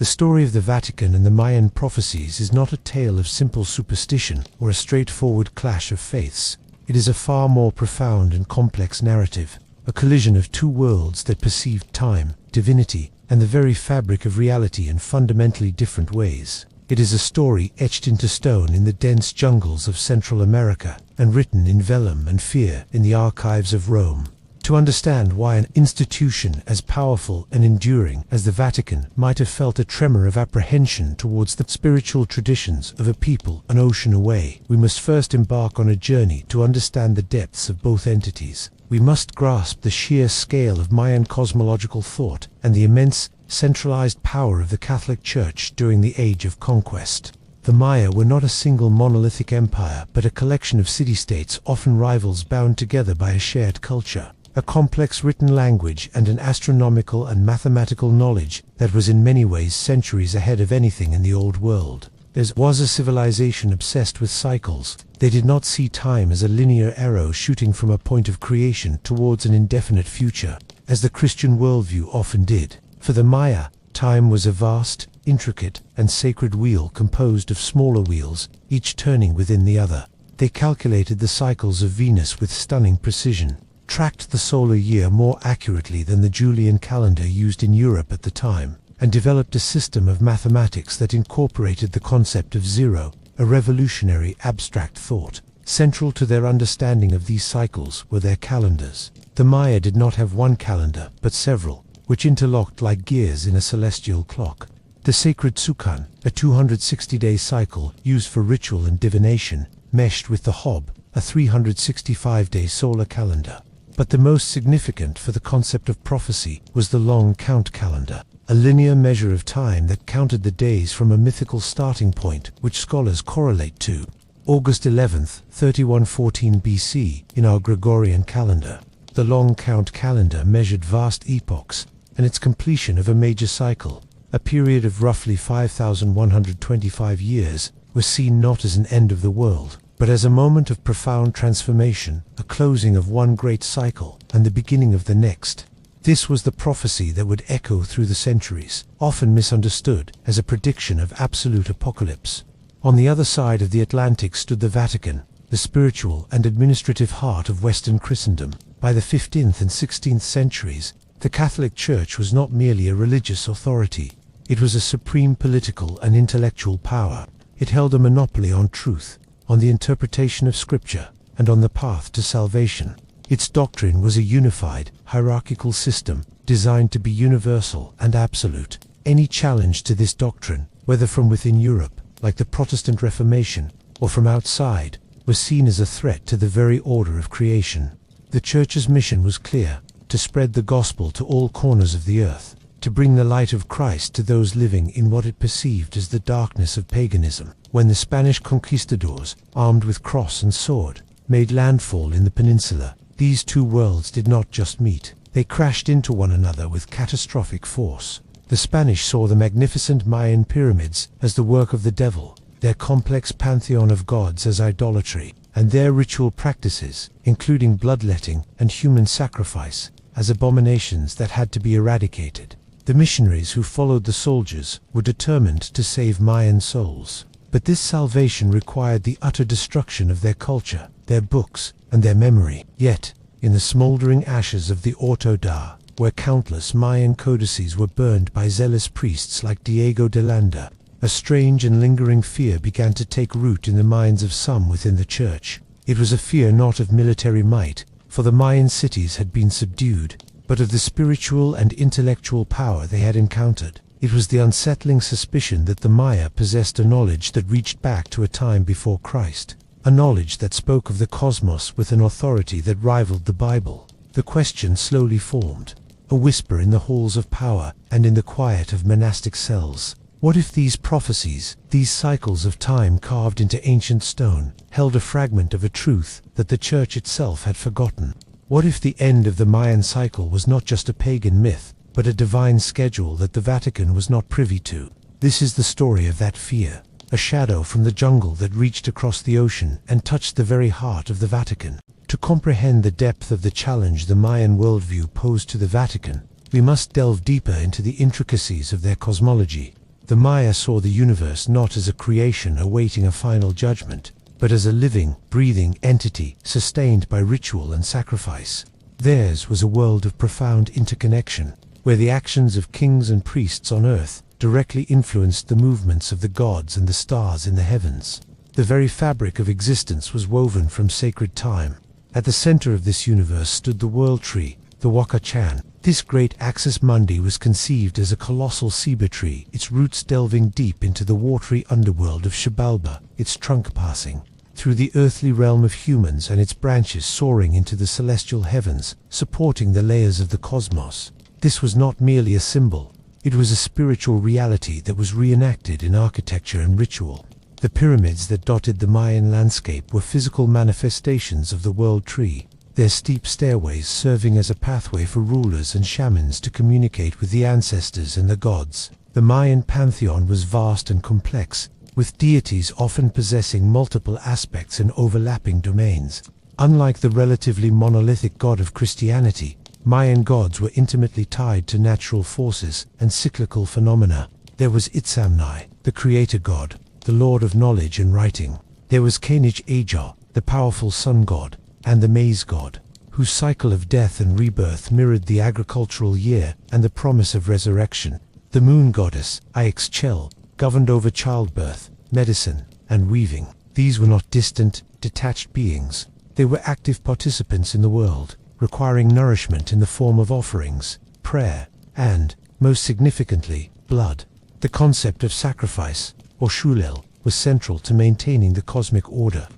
The story of the Vatican and the Mayan Prophecies is not a tale of simple superstition or a straightforward clash of faiths. It is a far more profound and complex narrative, a collision of two worlds that perceived time, divinity, and the very fabric of reality in fundamentally different ways. It is a story etched into stone in the dense jungles of Central America and written in vellum and fear in the archives of Rome. To understand why an institution as powerful and enduring as the Vatican might have felt a tremor of apprehension towards the spiritual traditions of a people an ocean away, we must first embark on a journey to understand the depths of both entities. We must grasp the sheer scale of Mayan cosmological thought and the immense, centralized power of the Catholic Church during the Age of Conquest. The Maya were not a single monolithic empire, but a collection of city-states, often rivals bound together by a shared culture, a complex written language, and an astronomical and mathematical knowledge that was in many ways centuries ahead of anything in the Old World. Theirs was a civilization obsessed with cycles. They did not see time as a linear arrow shooting from a point of creation towards an indefinite future, as the Christian worldview often did. For the Maya, time was a vast, intricate, and sacred wheel composed of smaller wheels, each turning within the other. They calculated the cycles of Venus with stunning precision, tracked the solar year more accurately than the Julian calendar used in Europe at the time, and developed a system of mathematics that incorporated the concept of zero, a revolutionary abstract thought. Central to their understanding of these cycles were their calendars. The Maya did not have one calendar, but several, which interlocked like gears in a celestial clock. The sacred Sukan, a 260-day cycle used for ritual and divination, meshed with the Hob, a 365-day solar calendar. But the most significant for the concept of prophecy was the long count calendar, a linear measure of time that counted the days from a mythical starting point, which scholars correlate to August 11th, 3114 BC in our Gregorian calendar. The long count calendar measured vast epochs and its completion of a major cycle, a period of roughly 5,125 years, was seen not as an end of the world, but as a moment of profound transformation, a closing of one great cycle and the beginning of the next. This was the prophecy that would echo through the centuries, often misunderstood as a prediction of absolute apocalypse. On the other side of the Atlantic stood the Vatican, the spiritual and administrative heart of Western Christendom. By the 15th and 16th centuries, the Catholic Church was not merely a religious authority. It was a supreme political and intellectual power. It held a monopoly on truth, on the interpretation of Scripture, and on the path to salvation. Its doctrine was a unified, hierarchical system designed to be universal and absolute. Any challenge to this doctrine, whether from within Europe, like the Protestant Reformation, or from outside, was seen as a threat to the very order of creation. The Church's mission was clear: to spread the gospel to all corners of the earth, to bring the light of Christ to those living in what it perceived as the darkness of paganism. When the Spanish conquistadors, armed with cross and sword, made landfall in the peninsula, these two worlds did not just meet, they crashed into one another with catastrophic force. The Spanish saw the magnificent Mayan pyramids as the work of the devil, their complex pantheon of gods as idolatry, and their ritual practices, including bloodletting and human sacrifice, as abominations that had to be eradicated. The missionaries who followed the soldiers were determined to save Mayan souls. But this salvation required the utter destruction of their culture, their books, and their memory. Yet, in the smoldering ashes of the Orto Da, where countless Mayan codices were burned by zealous priests like Diego de Landa, a strange and lingering fear began to take root in the minds of some within the Church. It was a fear not of military might, for the Mayan cities had been subdued, but of the spiritual and intellectual power they had encountered. It was the unsettling suspicion that the Maya possessed a knowledge that reached back to a time before Christ, a knowledge that spoke of the cosmos with an authority that rivaled the Bible. The question slowly formed, a whisper in the halls of power and in the quiet of monastic cells. What if these prophecies, these cycles of time carved into ancient stone, held a fragment of a truth that the Church itself had forgotten? What if the end of the Mayan cycle was not just a pagan myth, but a divine schedule that the Vatican was not privy to? This is the story of that fear, a shadow from the jungle that reached across the ocean and touched the very heart of the Vatican. To comprehend the depth of the challenge the Mayan worldview posed to the Vatican, we must delve deeper into the intricacies of their cosmology. The Maya saw the universe not as a creation awaiting a final judgment, but as a living, breathing entity sustained by ritual and sacrifice. Theirs was a world of profound interconnection, where the actions of kings and priests on earth directly influenced the movements of the gods and the stars in the heavens. The very fabric of existence was woven from sacred time. At the center of this universe stood the world tree, the Waka-chan. This great axis mundi was conceived as a colossal ceiba tree, its roots delving deep into the watery underworld of Xibalba, its trunk passing through the earthly realm of humans and its branches soaring into the celestial heavens, supporting the layers of the cosmos. This was not merely a symbol, it was a spiritual reality that was reenacted in architecture and ritual. The pyramids that dotted the Mayan landscape were physical manifestations of the world tree, their steep stairways serving as a pathway for rulers and shamans to communicate with the ancestors and the gods. The Mayan pantheon was vast and complex, with deities often possessing multiple aspects and overlapping domains. Unlike the relatively monolithic God of Christianity, Mayan gods were intimately tied to natural forces and cyclical phenomena. There was Itzamni, the creator god, the lord of knowledge and writing. There was Kanij-Aja, the powerful sun god, and the maize god, whose cycle of death and rebirth mirrored the agricultural year and the promise of resurrection. The moon goddess, Ixchel, governed over childbirth, medicine, and weaving. These were not distant, detached beings. They were active participants in the world, requiring nourishment in the form of offerings, prayer, and, most significantly, blood. The concept of sacrifice, or shulel, was central to maintaining the cosmic order.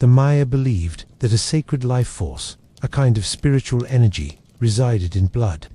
The Maya believed that a sacred life force, a kind of spiritual energy, resided in blood.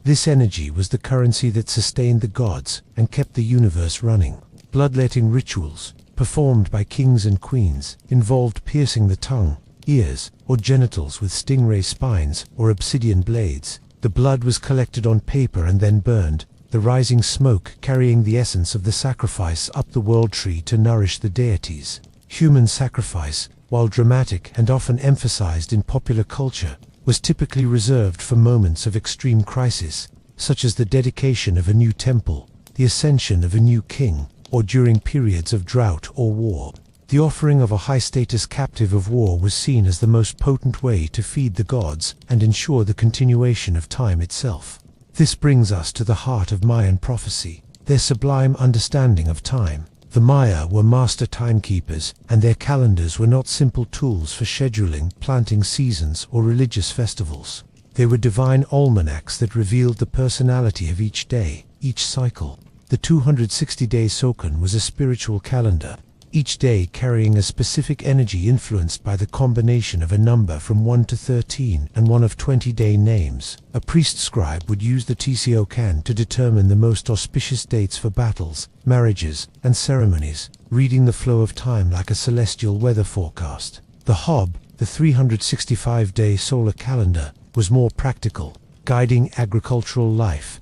This energy was the currency that sustained the gods and kept the universe running. Bloodletting rituals, performed by kings and queens, involved piercing the tongue, ears, or genitals with stingray spines or obsidian blades. The blood was collected on paper and then burned, the rising smoke carrying the essence of the sacrifice up the world tree to nourish the deities. Human sacrifice, while dramatic and often emphasized in popular culture, was typically reserved for moments of extreme crisis, such as the dedication of a new temple, the ascension of a new king, or during periods of drought or war. The offering of a high-status captive of war was seen as the most potent way to feed the gods and ensure the continuation of time itself. This brings us to the heart of Mayan prophecy, their sublime understanding of time. The Maya were master timekeepers, and their calendars were not simple tools for scheduling, planting seasons, or religious festivals. They were divine almanacs that revealed the personality of each day, each cycle. The 260-day Sokan was a spiritual calendar, each day carrying a specific energy influenced by the combination of a number from 1 to 13 and one of 20-day names. A priest scribe would use the Tsokan to determine the most auspicious dates for battles, marriages, and ceremonies, reading the flow of time like a celestial weather forecast. The Hob, the 365-day solar calendar, was more practical, guiding agricultural life.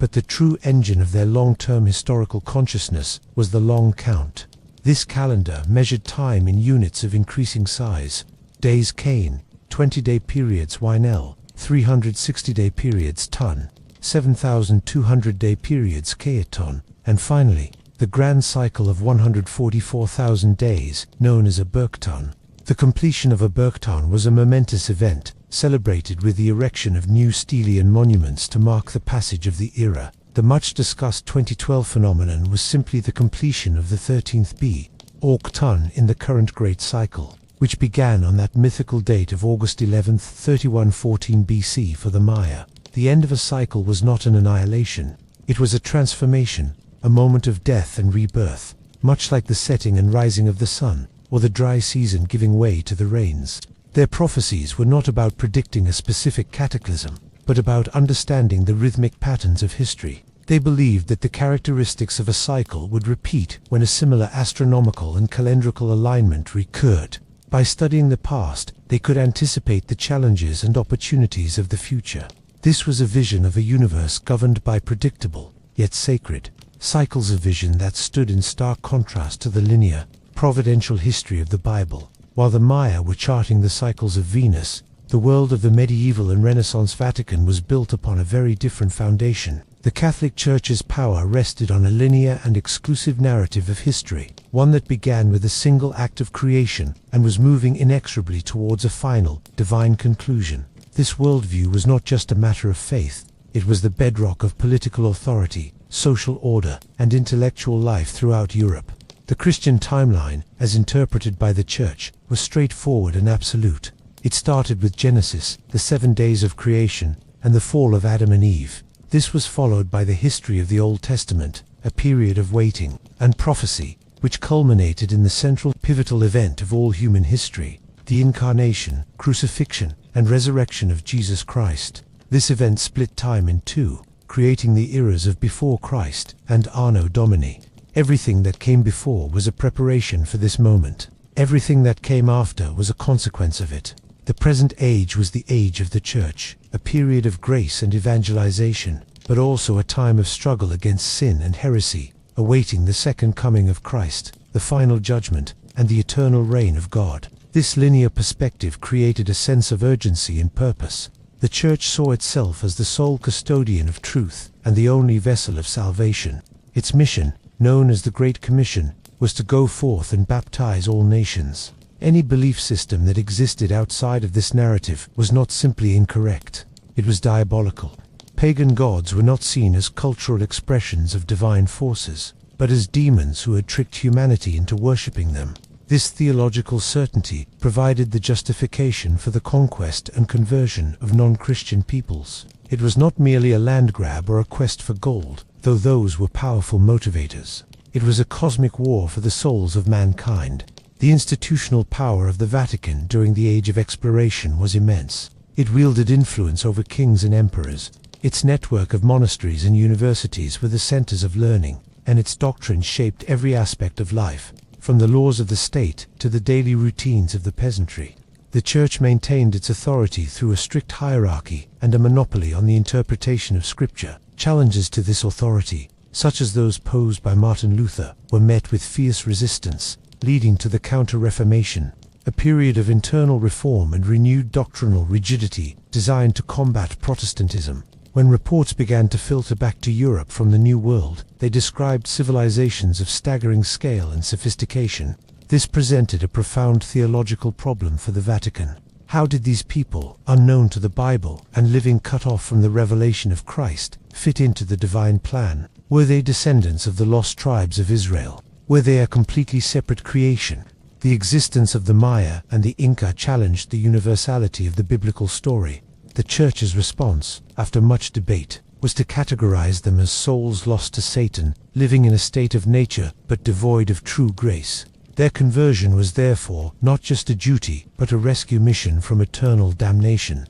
But the true engine of their long-term historical consciousness was the long count. This calendar measured time in units of increasing size. Days Cain, 20-day periods Winel, 360-day periods Ton, 7,200-day periods Kaeton, and finally, the grand cycle of 144,000 days, known as a Birkton. The completion of a Birkton was a momentous event, celebrated with the erection of new Stelian monuments to mark the passage of the era. The much-discussed 2012 phenomenon was simply the completion of the 13th B, Orkton in the current Great Cycle, which began on that mythical date of August 11, 3114 BC for the Maya. The end of a cycle was not an annihilation. It was a transformation, a moment of death and rebirth, much like the setting and rising of the sun, or the dry season giving way to the rains. Their prophecies were not about predicting a specific cataclysm, but about understanding the rhythmic patterns of history. They believed that the characteristics of a cycle would repeat when a similar astronomical and calendrical alignment recurred. By studying the past, they could anticipate the challenges and opportunities of the future. This was a vision of a universe governed by predictable, yet sacred, cycles, of vision that stood in stark contrast to the linear, providential history of the Bible. While the Maya were charting the cycles of Venus, the world of the medieval and Renaissance Vatican was built upon a very different foundation. The Catholic Church's power rested on a linear and exclusive narrative of history, one that began with a single act of creation and was moving inexorably towards a final, divine conclusion. This worldview was not just a matter of faith, it was the bedrock of political authority, social order, and intellectual life throughout Europe. The Christian timeline, as interpreted by the Church, was straightforward and absolute. It started with Genesis, the 7 days of creation, and the fall of Adam and Eve. This was followed by the history of the Old Testament, a period of waiting and prophecy, which culminated in the central pivotal event of all human history, the incarnation, crucifixion, and resurrection of Jesus Christ. This event split time in two, creating the eras of before Christ and Anno Domini. Everything that came before was a preparation for this moment. Everything that came after was a consequence of it. The present age was the age of the Church, a period of grace and evangelization, but also a time of struggle against sin and heresy, awaiting the second coming of Christ, the final judgment, and the eternal reign of God. This linear perspective created a sense of urgency and purpose. The Church saw itself as the sole custodian of truth and the only vessel of salvation. Its mission, known as the Great Commission, was to go forth and baptize all nations. Any belief system that existed outside of this narrative was not simply incorrect, it was diabolical. Pagan gods were not seen as cultural expressions of divine forces, but as demons who had tricked humanity into worshipping them. This theological certainty provided the justification for the conquest and conversion of non-Christian peoples. It was not merely a land grab or a quest for gold, though those were powerful motivators. It was a cosmic war for the souls of mankind. The institutional power of the Vatican during the Age of Exploration was immense. It wielded influence over kings and emperors. Its network of monasteries and universities were the centers of learning, and its doctrines shaped every aspect of life, from the laws of the state to the daily routines of the peasantry. The Church maintained its authority through a strict hierarchy and a monopoly on the interpretation of Scripture. Challenges to this authority, such as those posed by Martin Luther, were met with fierce resistance, leading to the Counter-Reformation, a period of internal reform and renewed doctrinal rigidity designed to combat Protestantism. When reports began to filter back to Europe from the New World, they described civilizations of staggering scale and sophistication. This presented a profound theological problem for the Vatican. How did these people, unknown to the Bible and living cut off from the revelation of Christ, fit into the divine plan? Were they descendants of the lost tribes of Israel? Were they a completely separate creation? The existence of the Maya and the Inca challenged the universality of the biblical story. The Church's response, after much debate, was to categorize them as souls lost to Satan, living in a state of nature but devoid of true grace. Their conversion was therefore not just a duty, but a rescue mission from eternal damnation.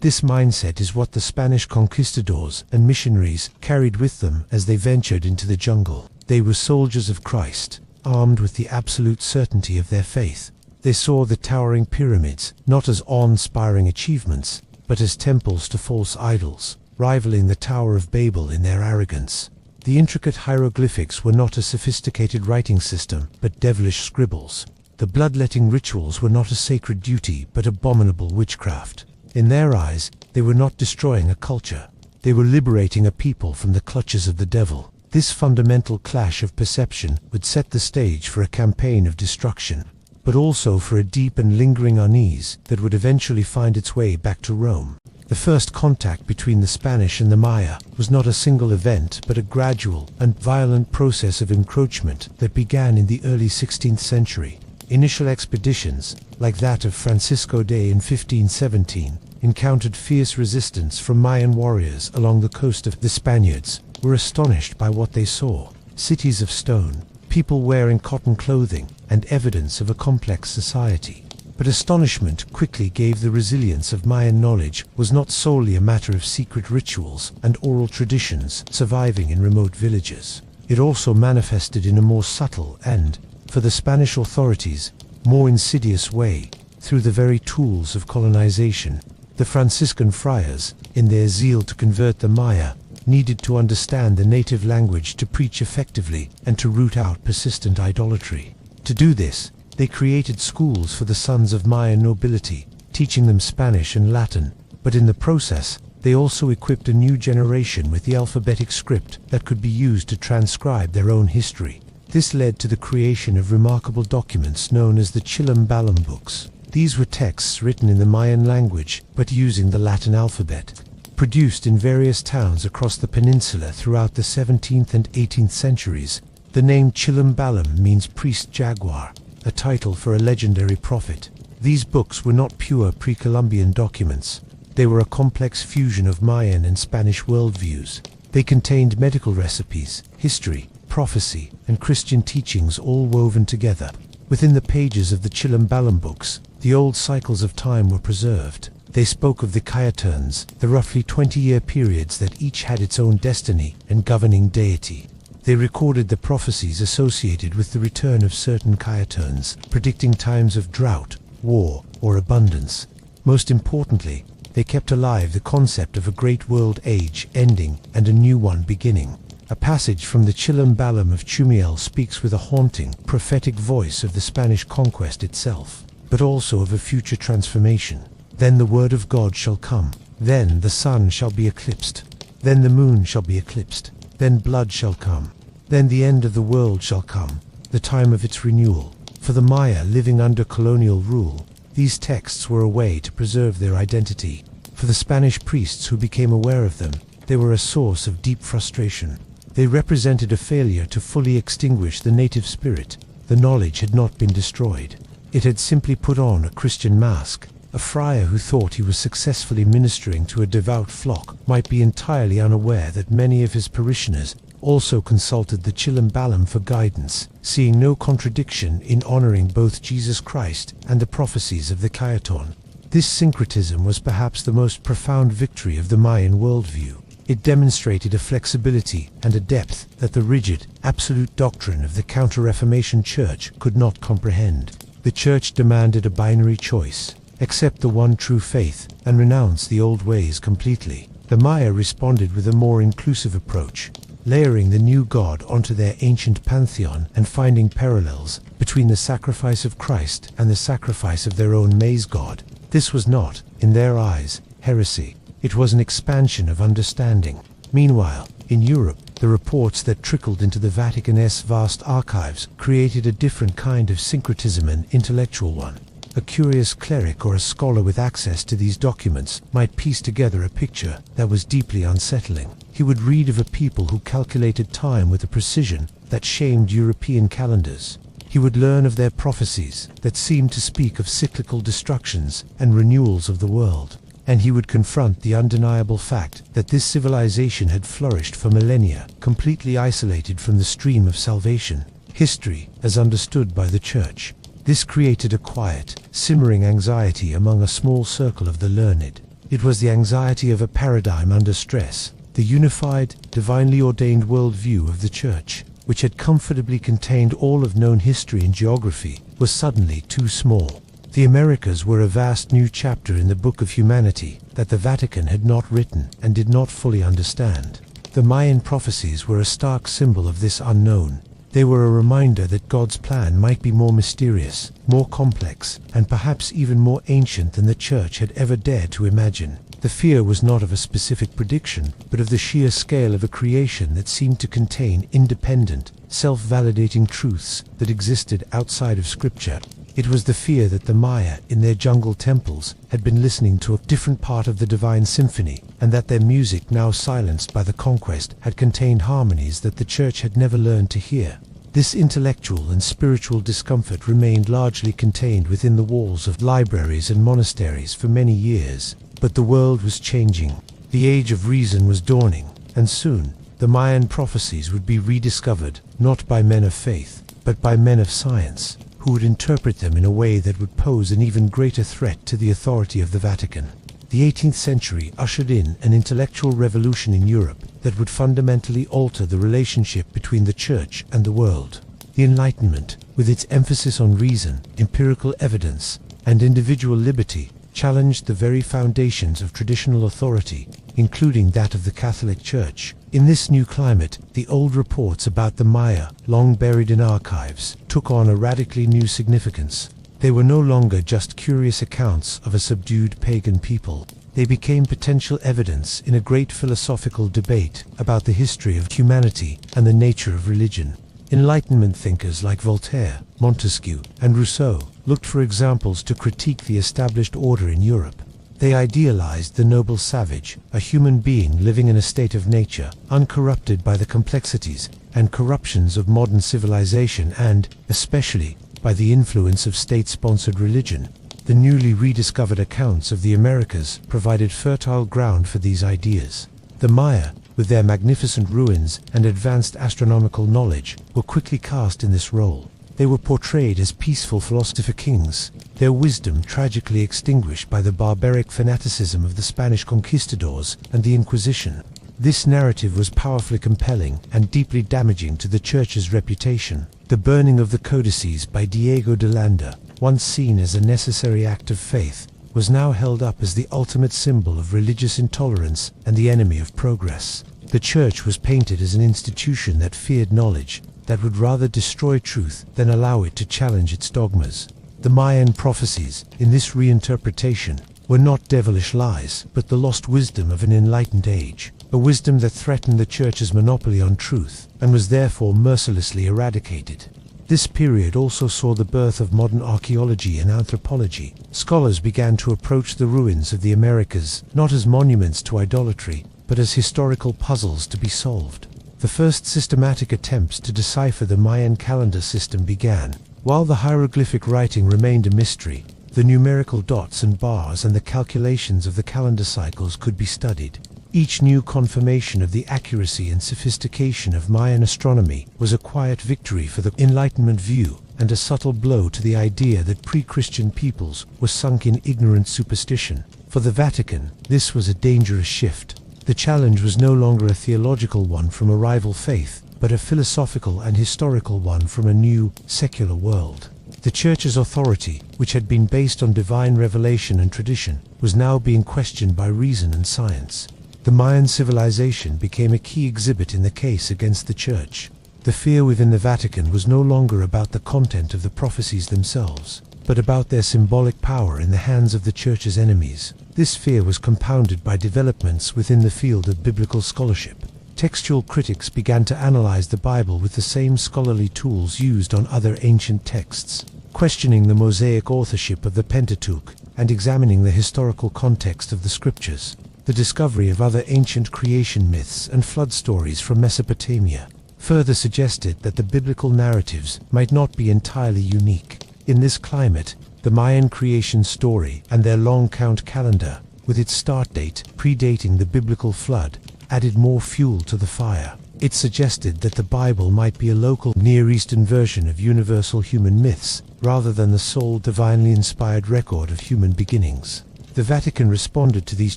This mindset is what the Spanish conquistadors and missionaries carried with them as they ventured into the jungle. They were soldiers of Christ, armed with the absolute certainty of their faith. They saw the towering pyramids not as awe-inspiring achievements, but as temples to false idols, rivaling the Tower of Babel in their arrogance. The intricate hieroglyphics were not a sophisticated writing system, but devilish scribbles. The bloodletting rituals were not a sacred duty, but abominable witchcraft. In their eyes, they were not destroying a culture. They were liberating a people from the clutches of the devil. This fundamental clash of perception would set the stage for a campaign of destruction, but also for a deep and lingering unease that would eventually find its way back to Rome. The first contact between the Spanish and the Maya was not a single event, but a gradual and violent process of encroachment that began in the early 16th century. Initial expeditions, like that of Francisco de in 1517, encountered fierce resistance from Mayan warriors along the coast. Of the Spaniards were astonished by what they saw: cities of stone, people wearing cotton clothing, and evidence of a complex society. But astonishment quickly gave the resilience of Mayan knowledge was not solely a matter of secret rituals and oral traditions surviving in remote villages. It also manifested in a more subtle and, for the Spanish authorities, more insidious way, through the very tools of colonization. The Franciscan friars, in their zeal to convert the Maya, needed to understand the native language to preach effectively and to root out persistent idolatry. To do this, they created schools for the sons of Mayan nobility, teaching them Spanish and Latin, but in the process, They also equipped a new generation with the alphabetic script that could be used to transcribe their own history. This led to the creation of remarkable documents known as the Chilam Balam books. These were texts written in the Mayan language, but using the Latin alphabet. Produced in various towns across the peninsula throughout the 17th and 18th centuries, the name Chilam Balam means priest jaguar, a title for a legendary prophet. These books were not pure pre-Columbian documents. They were a complex fusion of Mayan and Spanish worldviews. They contained medical recipes, history, prophecy, and Christian teachings all woven together. Within the pages of the Chilam Balam books, the old cycles of time were preserved. They spoke of the Kayaturns, the roughly 20-year periods that each had its own destiny and governing deity. They recorded the prophecies associated with the return of certain Kayaturns, predicting times of drought, war, or abundance. Most importantly, they kept alive the concept of a great world age ending and a new one beginning. A passage from the Chilam Balam of Chumiel speaks with a haunting, prophetic voice of the Spanish conquest itself, but also of a future transformation. Then the word of God shall come. Then the sun shall be eclipsed. Then the moon shall be eclipsed. Then blood shall come. Then the end of the world shall come, the time of its renewal. For the Maya living under colonial rule, these texts were a way to preserve their identity. For the Spanish priests who became aware of them, they were a source of deep frustration. They represented a failure to fully extinguish the native spirit. The knowledge had not been destroyed. It had simply put on a Christian mask. A friar who thought he was successfully ministering to a devout flock might be entirely unaware that many of his parishioners also consulted the Chilam Balam for guidance, seeing no contradiction in honoring both Jesus Christ and the prophecies of the Kayaton. This syncretism was perhaps the most profound victory of the Mayan worldview. It demonstrated a flexibility and a depth that the rigid, absolute doctrine of the Counter-Reformation Church could not comprehend. The Church demanded a binary choice: accept the one true faith and renounce the old ways completely. The Maya responded with a more inclusive approach, layering the new God onto their ancient pantheon and finding parallels between the sacrifice of Christ and the sacrifice of their own maize god. This was not, in their eyes, heresy. It was an expansion of understanding. Meanwhile, in Europe, the reports that trickled into the Vatican's vast archives created a different kind of syncretism, an intellectual one. A curious cleric or a scholar with access to these documents might piece together a picture that was deeply unsettling. He would read of a people who calculated time with a precision that shamed European calendars. He would learn of their prophecies that seemed to speak of cyclical destructions and renewals of the world. And he would confront the undeniable fact that this civilization had flourished for millennia, completely isolated from the stream of salvation, history as understood by the Church. This created a quiet, simmering anxiety among a small circle of the learned. It was the anxiety of a paradigm under stress. The unified, divinely ordained worldview of the Church, which had comfortably contained all of known history and geography, was suddenly too small. The Americas were a vast new chapter in the book of humanity that the Vatican had not written and did not fully understand. The Mayan prophecies were a stark symbol of this unknown. They were a reminder that God's plan might be more mysterious, more complex, and perhaps even more ancient than the Church had ever dared to imagine. The fear was not of a specific prediction, but of the sheer scale of a creation that seemed to contain independent, self-validating truths that existed outside of Scripture. It was the fear that the Maya, in their jungle temples, had been listening to a different part of the divine symphony, and that their music, now silenced by the conquest, had contained harmonies that the Church had never learned to hear. This intellectual and spiritual discomfort remained largely contained within the walls of libraries and monasteries for many years. But the world was changing. The age of reason was dawning, and soon the Mayan prophecies would be rediscovered, not by men of faith, but by men of science, who would interpret them in a way that would pose an even greater threat to the authority of the Vatican. The 18th century ushered in an intellectual revolution in Europe that would fundamentally alter the relationship between the Church and the world. The Enlightenment, with its emphasis on reason, empirical evidence, and individual liberty, challenged the very foundations of traditional authority, including that of the Catholic Church. In this new climate, the old reports about the Maya, long buried in archives, took on a radically new significance. They were no longer just curious accounts of a subdued pagan people. They became potential evidence in a great philosophical debate about the history of humanity and the nature of religion. Enlightenment thinkers like Voltaire, Montesquieu, and Rousseau looked for examples to critique the established order in Europe. They idealized the noble savage, a human being living in a state of nature, uncorrupted by the complexities and corruptions of modern civilization and, especially, by the influence of state-sponsored religion. The newly rediscovered accounts of the Americas provided fertile ground for these ideas. The Maya, with their magnificent ruins and advanced astronomical knowledge, were quickly cast in this role. They were portrayed as peaceful philosopher kings, their wisdom tragically extinguished by the barbaric fanaticism of the Spanish conquistadors and the Inquisition. This narrative was powerfully compelling and deeply damaging to the Church's reputation. The burning of the codices by Diego de Landa, once seen as a necessary act of faith, was now held up as the ultimate symbol of religious intolerance and the enemy of progress. The Church was painted as an institution that feared knowledge, that would rather destroy truth than allow it to challenge its dogmas. The Mayan prophecies, in this reinterpretation, were not devilish lies, but the lost wisdom of an enlightened age, a wisdom that threatened the Church's monopoly on truth and was therefore mercilessly eradicated. This period also saw the birth of modern archaeology and anthropology. Scholars began to approach the ruins of the Americas not as monuments to idolatry, but as historical puzzles to be solved. The first systematic attempts to decipher the Mayan calendar system began. While the hieroglyphic writing remained a mystery, the numerical dots and bars and the calculations of the calendar cycles could be studied. Each new confirmation of the accuracy and sophistication of Mayan astronomy was a quiet victory for the Enlightenment view and a subtle blow to the idea that pre-Christian peoples were sunk in ignorant superstition. For the Vatican, this was a dangerous shift. The challenge was no longer a theological one from a rival faith, but a philosophical and historical one from a new, secular world. The Church's authority, which had been based on divine revelation and tradition, was now being questioned by reason and science. The Mayan civilization became a key exhibit in the case against the Church. The fear within the Vatican was no longer about the content of the prophecies themselves, but about their symbolic power in the hands of the Church's enemies. This fear was compounded by developments within the field of biblical scholarship. Textual critics began to analyze the Bible with the same scholarly tools used on other ancient texts, questioning the Mosaic authorship of the Pentateuch and examining the historical context of the Scriptures. The discovery of other ancient creation myths and flood stories from Mesopotamia further suggested that the biblical narratives might not be entirely unique. In this climate, the Mayan creation story and their long count calendar, with its start date predating the biblical flood, added more fuel to the fire. It suggested that the Bible might be a local Near Eastern version of universal human myths, rather than the sole divinely inspired record of human beginnings. The Vatican responded to these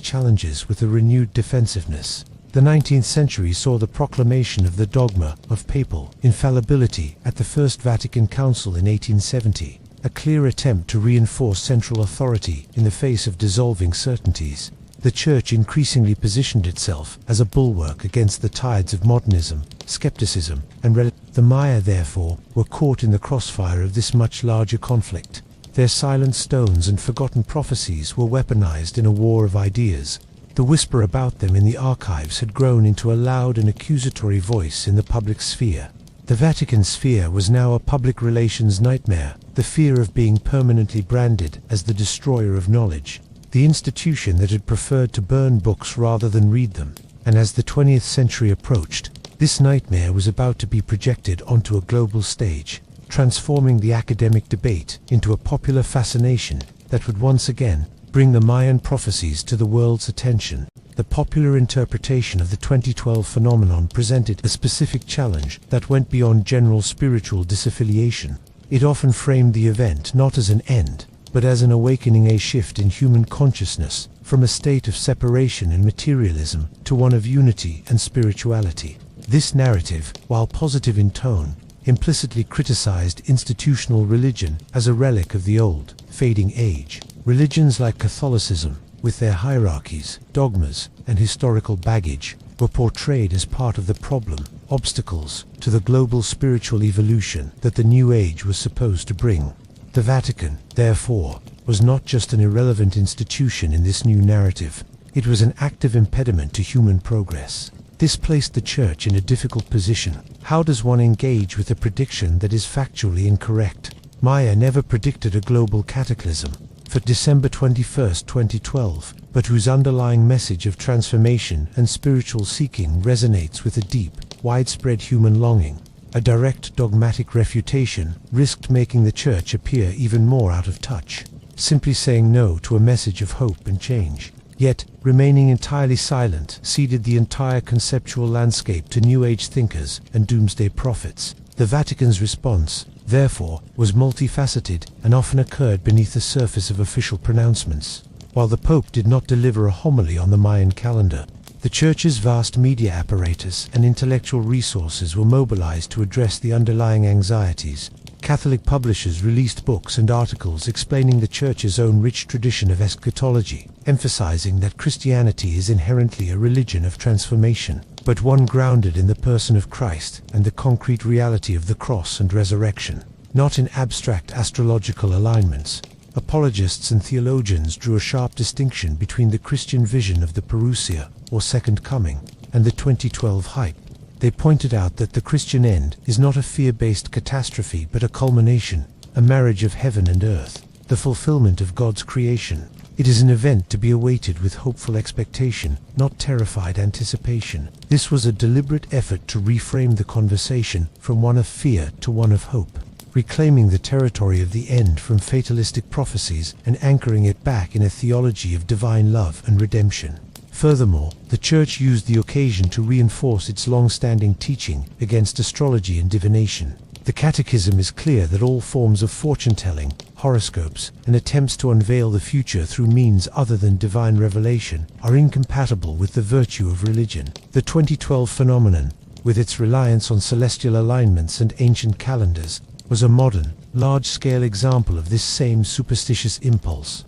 challenges with a renewed defensiveness. The 19th century saw the proclamation of the dogma of papal infallibility at the First Vatican Council in 1870, a clear attempt to reinforce central authority in the face of dissolving certainties. The Church increasingly positioned itself as a bulwark against the tides of modernism, skepticism, and the Maya, therefore, were caught in the crossfire of this much larger conflict. Their silent stones and forgotten prophecies were weaponized in a war of ideas. The whisper about them in the archives had grown into a loud and accusatory voice in the public sphere. The Vatican sphere was now a public relations nightmare, the fear of being permanently branded as the destroyer of knowledge, the institution that had preferred to burn books rather than read them. And as the 20th century approached, this nightmare was about to be projected onto a global stage, transforming the academic debate into a popular fascination that would once again bring the Mayan prophecies to the world's attention. The popular interpretation of the 2012 phenomenon presented a specific challenge that went beyond general spiritual disaffiliation. It often framed the event not as an end, but as an awakening, a shift in human consciousness from a state of separation and materialism to one of unity and spirituality. This narrative, while positive in tone, implicitly criticized institutional religion as a relic of the old, fading age. Religions like Catholicism, with their hierarchies, dogmas, and historical baggage, were portrayed as part of the problem, obstacles to the global spiritual evolution that the New Age was supposed to bring. The Vatican, therefore, was not just an irrelevant institution in this new narrative, It was an active impediment to human progress. This placed the Church in a difficult position. How does one engage with a prediction that is factually incorrect? Maya never predicted a global cataclysm for December 21, 2012, but whose underlying message of transformation and spiritual seeking resonates with a deep, widespread human longing. A direct dogmatic refutation risked making the Church appear even more out of touch, simply saying no to a message of hope and change. Yet, remaining entirely silent ceded the entire conceptual landscape to New Age thinkers and doomsday prophets. The Vatican's response, therefore, was multifaceted and often occurred beneath the surface of official pronouncements. While the Pope did not deliver a homily on the Mayan calendar, the Church's vast media apparatus and intellectual resources were mobilized to address the underlying anxieties. Catholic publishers released books and articles explaining the Church's own rich tradition of eschatology, emphasizing that Christianity is inherently a religion of transformation, but one grounded in the person of Christ and the concrete reality of the cross and resurrection, not in abstract astrological alignments. Apologists and theologians drew a sharp distinction between the Christian vision of the parousia, or second coming, and the 2012 hype. They pointed out that the Christian end is not a fear-based catastrophe but a culmination, a marriage of heaven and earth, the fulfillment of God's creation. It is an event to be awaited with hopeful expectation, not terrified anticipation. This was a deliberate effort to reframe the conversation from one of fear to one of hope, reclaiming the territory of the end from fatalistic prophecies and anchoring it back in a theology of divine love and redemption. Furthermore, the Church used the occasion to reinforce its long-standing teaching against astrology and divination. The Catechism is clear that all forms of fortune-telling, horoscopes, and attempts to unveil the future through means other than divine revelation are incompatible with the virtue of religion. The 2012 phenomenon, with its reliance on celestial alignments and ancient calendars, was a modern, large-scale example of this same superstitious impulse.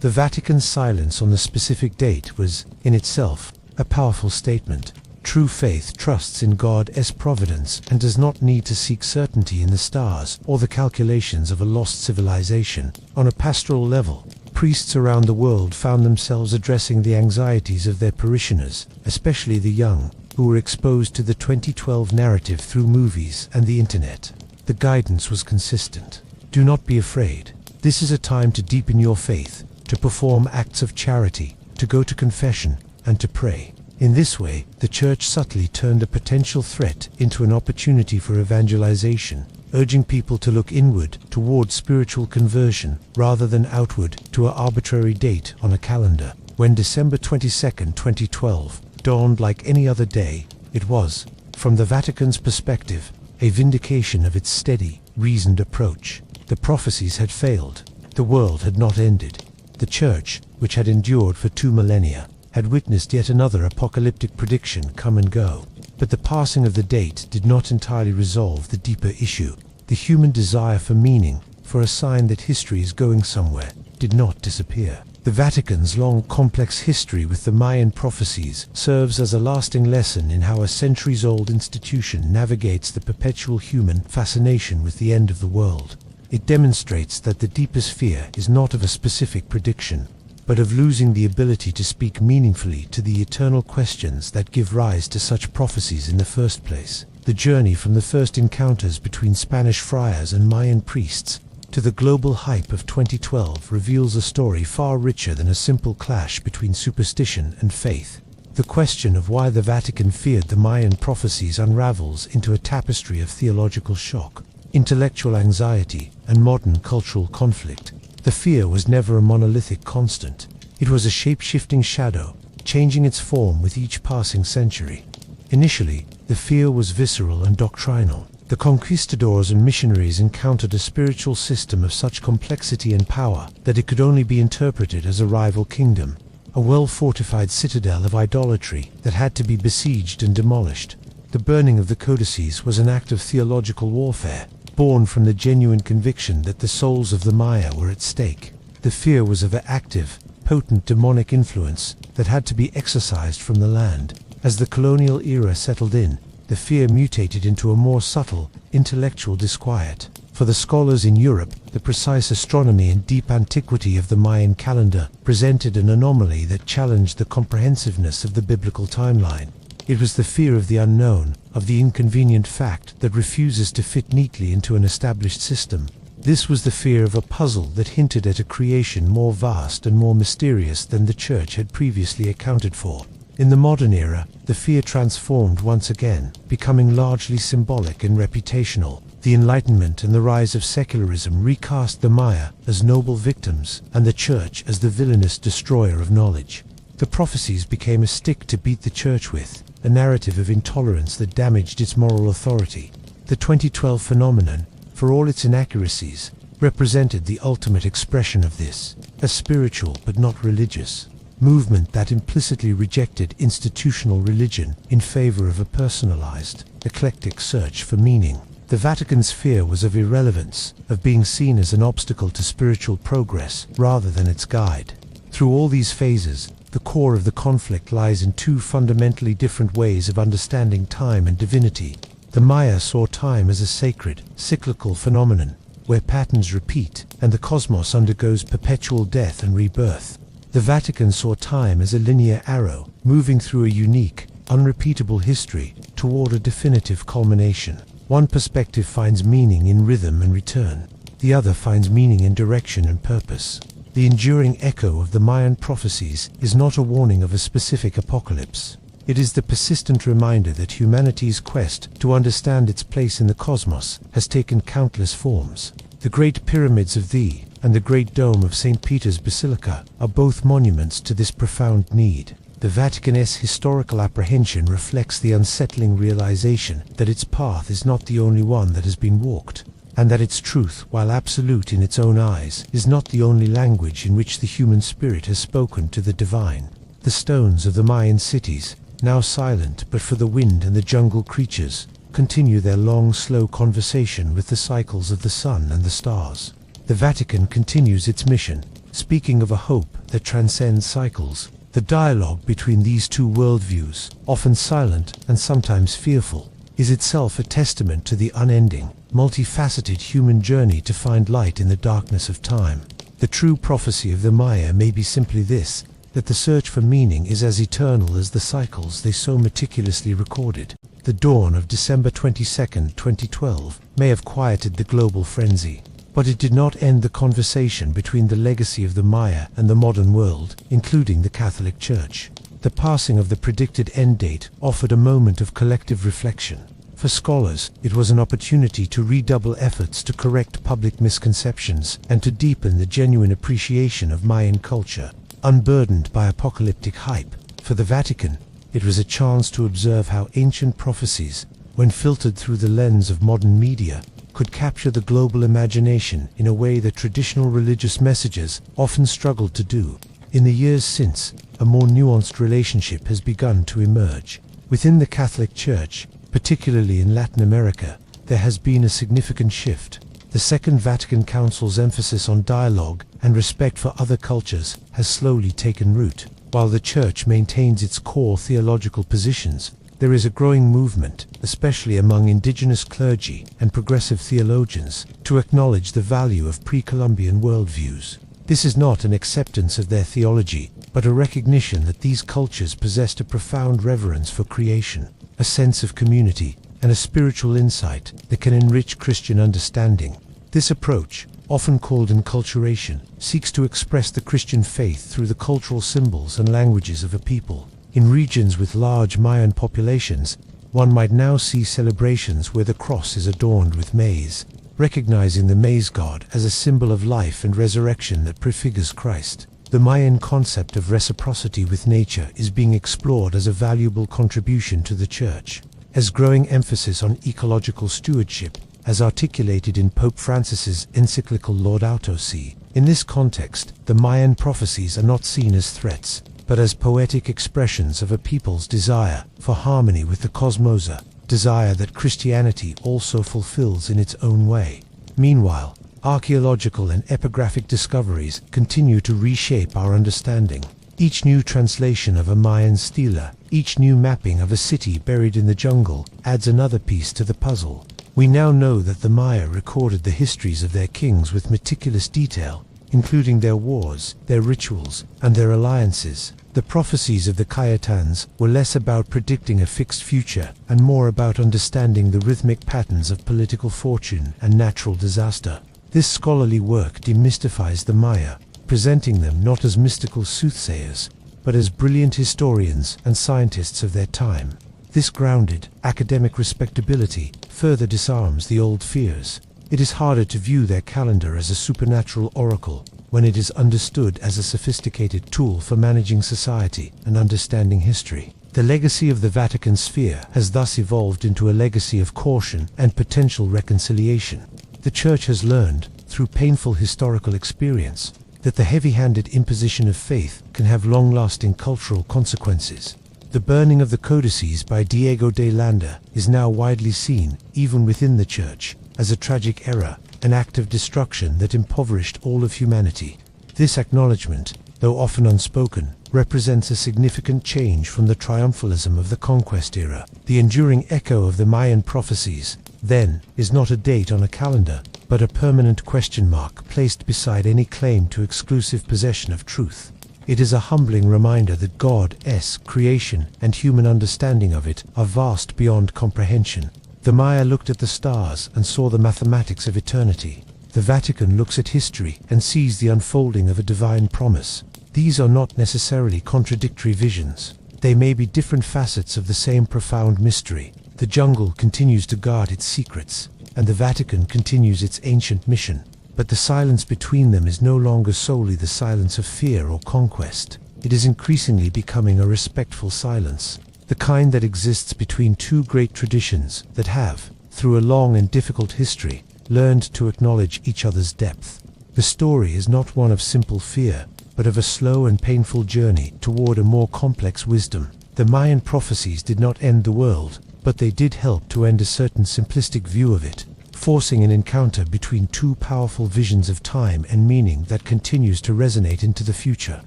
The Vatican's silence on the specific date was, in itself, a powerful statement. True faith trusts in God's providence and does not need to seek certainty in the stars or the calculations of a lost civilization. On a pastoral level, priests around the world found themselves addressing the anxieties of their parishioners, especially the young, who were exposed to the 2012 narrative through movies and the internet. The guidance was consistent. Do not be afraid. This is a time to deepen your faith, to perform acts of charity, to go to confession, and to pray. In this way, the Church subtly turned a potential threat into an opportunity for evangelization, urging people to look inward toward spiritual conversion rather than outward to an arbitrary date on a calendar. When December 22, 2012, dawned like any other day, it was, from the Vatican's perspective, a vindication of its steady, reasoned approach. The prophecies had failed. The world had not ended. The Church, which had endured for 2 millennia, had witnessed yet another apocalyptic prediction come and go. But the passing of the date did not entirely resolve the deeper issue. The human desire for meaning, for a sign that history is going somewhere, did not disappear. The Vatican's long, complex history with the Mayan prophecies serves as a lasting lesson in how a centuries-old institution navigates the perpetual human fascination with the end of the world. It demonstrates that the deepest fear is not of a specific prediction, but of losing the ability to speak meaningfully to the eternal questions that give rise to such prophecies in the first place. The journey from the first encounters between Spanish friars and Mayan priests to the global hype of 2012 reveals a story far richer than a simple clash between superstition and faith. The question of why the Vatican feared the Mayan prophecies unravels into a tapestry of theological shock, intellectual anxiety, and modern cultural conflict. The fear was never a monolithic constant. It was a shape-shifting shadow, changing its form with each passing century. Initially, the fear was visceral and doctrinal. The conquistadors and missionaries encountered a spiritual system of such complexity and power that it could only be interpreted as a rival kingdom, a well-fortified citadel of idolatry that had to be besieged and demolished. The burning of the codices was an act of theological warfare, born from the genuine conviction that the souls of the Maya were at stake. The fear was of an active, potent demonic influence that had to be exorcised from the land. As the colonial era settled in, the fear mutated into a more subtle, intellectual disquiet. For the scholars in Europe, the precise astronomy and deep antiquity of the Mayan calendar presented an anomaly that challenged the comprehensiveness of the biblical timeline. It was the fear of the unknown, of the inconvenient fact that refuses to fit neatly into an established system. This was the fear of a puzzle that hinted at a creation more vast and more mysterious than the Church had previously accounted for. In the modern era, the fear transformed once again, becoming largely symbolic and reputational. The Enlightenment and the rise of secularism recast the Maya as noble victims and the Church as the villainous destroyer of knowledge. The prophecies became a stick to beat the Church with, a narrative of intolerance that damaged its moral authority. The 2012 phenomenon, for all its inaccuracies, represented the ultimate expression of this, a spiritual but not religious movement that implicitly rejected institutional religion in favor of a personalized, eclectic search for meaning. The Vatican's fear was of irrelevance, of being seen as an obstacle to spiritual progress rather than its guide. Through all these phases, the core of the conflict lies in two fundamentally different ways of understanding time and divinity. The Maya saw time as a sacred, cyclical phenomenon, where patterns repeat and the cosmos undergoes perpetual death and rebirth. The Vatican saw time as a linear arrow, moving through a unique, unrepeatable history toward a definitive culmination. One perspective finds meaning in rhythm and return. The other finds meaning in direction and purpose. The enduring echo of the Mayan prophecies is not a warning of a specific apocalypse. It is the persistent reminder that humanity's quest to understand its place in the cosmos has taken countless forms. The Great Pyramids of Thee and the Great Dome of St. Peter's Basilica are both monuments to this profound need. The Vatican's historical apprehension reflects the unsettling realization that its path is not the only one that has been walked, and that its truth, while absolute in its own eyes, is not the only language in which the human spirit has spoken to the divine. The stones of the Mayan cities, now silent but for the wind and the jungle creatures, continue their long, slow conversation with the cycles of the sun and the stars. The Vatican continues its mission, speaking of a hope that transcends cycles. The dialogue between these two worldviews, often silent and sometimes fearful, is itself a testament to the unending, multifaceted human journey to find light in the darkness of time. The true prophecy of the Maya may be simply this, that the search for meaning is as eternal as the cycles they so meticulously recorded. The dawn of December 22, 2012, may have quieted the global frenzy, but it did not end the conversation between the legacy of the Maya and the modern world, including the Catholic Church. The passing of the predicted end date offered a moment of collective reflection. For scholars, it was an opportunity to redouble efforts to correct public misconceptions and to deepen the genuine appreciation of Mayan culture, unburdened by apocalyptic hype. For the Vatican, it was a chance to observe how ancient prophecies, when filtered through the lens of modern media, could capture the global imagination in a way that traditional religious messages often struggled to do. In the years since, a more nuanced relationship has begun to emerge. Within the Catholic Church, particularly in Latin America, there has been a significant shift. The Second Vatican Council's emphasis on dialogue and respect for other cultures has slowly taken root. While the Church maintains its core theological positions, there is a growing movement, especially among indigenous clergy and progressive theologians, to acknowledge the value of pre-Columbian worldviews. This is not an acceptance of their theology, but a recognition that these cultures possessed a profound reverence for creation, a sense of community, and a spiritual insight that can enrich Christian understanding. This approach, often called enculturation, seeks to express the Christian faith through the cultural symbols and languages of a people. In regions with large Mayan populations, one might now see celebrations where the cross is adorned with maize, recognizing the maize god as a symbol of life and resurrection that prefigures Christ. The Mayan concept of reciprocity with nature is being explored as a valuable contribution to the Church, as growing emphasis on ecological stewardship, as articulated in Pope Francis's encyclical Laudato Si. In this context, the Mayan prophecies are not seen as threats, but as poetic expressions of a people's desire for harmony with the cosmos, a desire that Christianity also fulfills in its own way. Meanwhile, archaeological and epigraphic discoveries continue to reshape our understanding. Each new translation of a Mayan stela, each new mapping of a city buried in the jungle, adds another piece to the puzzle. We now know that the Maya recorded the histories of their kings with meticulous detail, including their wars, their rituals, and their alliances. The prophecies of the Cayetans were less about predicting a fixed future and more about understanding the rhythmic patterns of political fortune and natural disaster. This scholarly work demystifies the Maya, presenting them not as mystical soothsayers, but as brilliant historians and scientists of their time. This grounded, academic respectability further disarms the old fears. It is harder to view their calendar as a supernatural oracle when it is understood as a sophisticated tool for managing society and understanding history. The legacy of the Vatican sphere has thus evolved into a legacy of caution and potential reconciliation. The Church has learned, through painful historical experience, that the heavy-handed imposition of faith can have long-lasting cultural consequences. The burning of the codices by Diego de Landa is now widely seen, even within the Church, as a tragic error, an act of destruction that impoverished all of humanity. This acknowledgement, though often unspoken, represents a significant change from the triumphalism of the conquest era. The enduring echo of the Mayan prophecies, then, is not a date on a calendar, but a permanent question mark placed beside any claim to exclusive possession of truth. It is a humbling reminder that God's creation and human understanding of it are vast beyond comprehension. The Maya looked at the stars and saw the mathematics of eternity. The Vatican looks at history and sees the unfolding of a divine promise. These are not necessarily contradictory visions. They may be different facets of the same profound mystery. The jungle continues to guard its secrets, and the Vatican continues its ancient mission. But the silence between them is no longer solely the silence of fear or conquest. It is increasingly becoming a respectful silence, the kind that exists between two great traditions that have, through a long and difficult history, learned to acknowledge each other's depth. The story is not one of simple fear, but of a slow and painful journey toward a more complex wisdom. The Mayan prophecies did not end the world, but they did help to end a certain simplistic view of it, forcing an encounter between two powerful visions of time and meaning that continues to resonate into the future.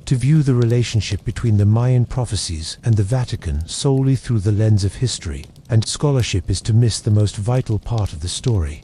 To view the relationship between the Mayan prophecies and the Vatican solely through the lens of history and scholarship is to miss the most vital part of the story.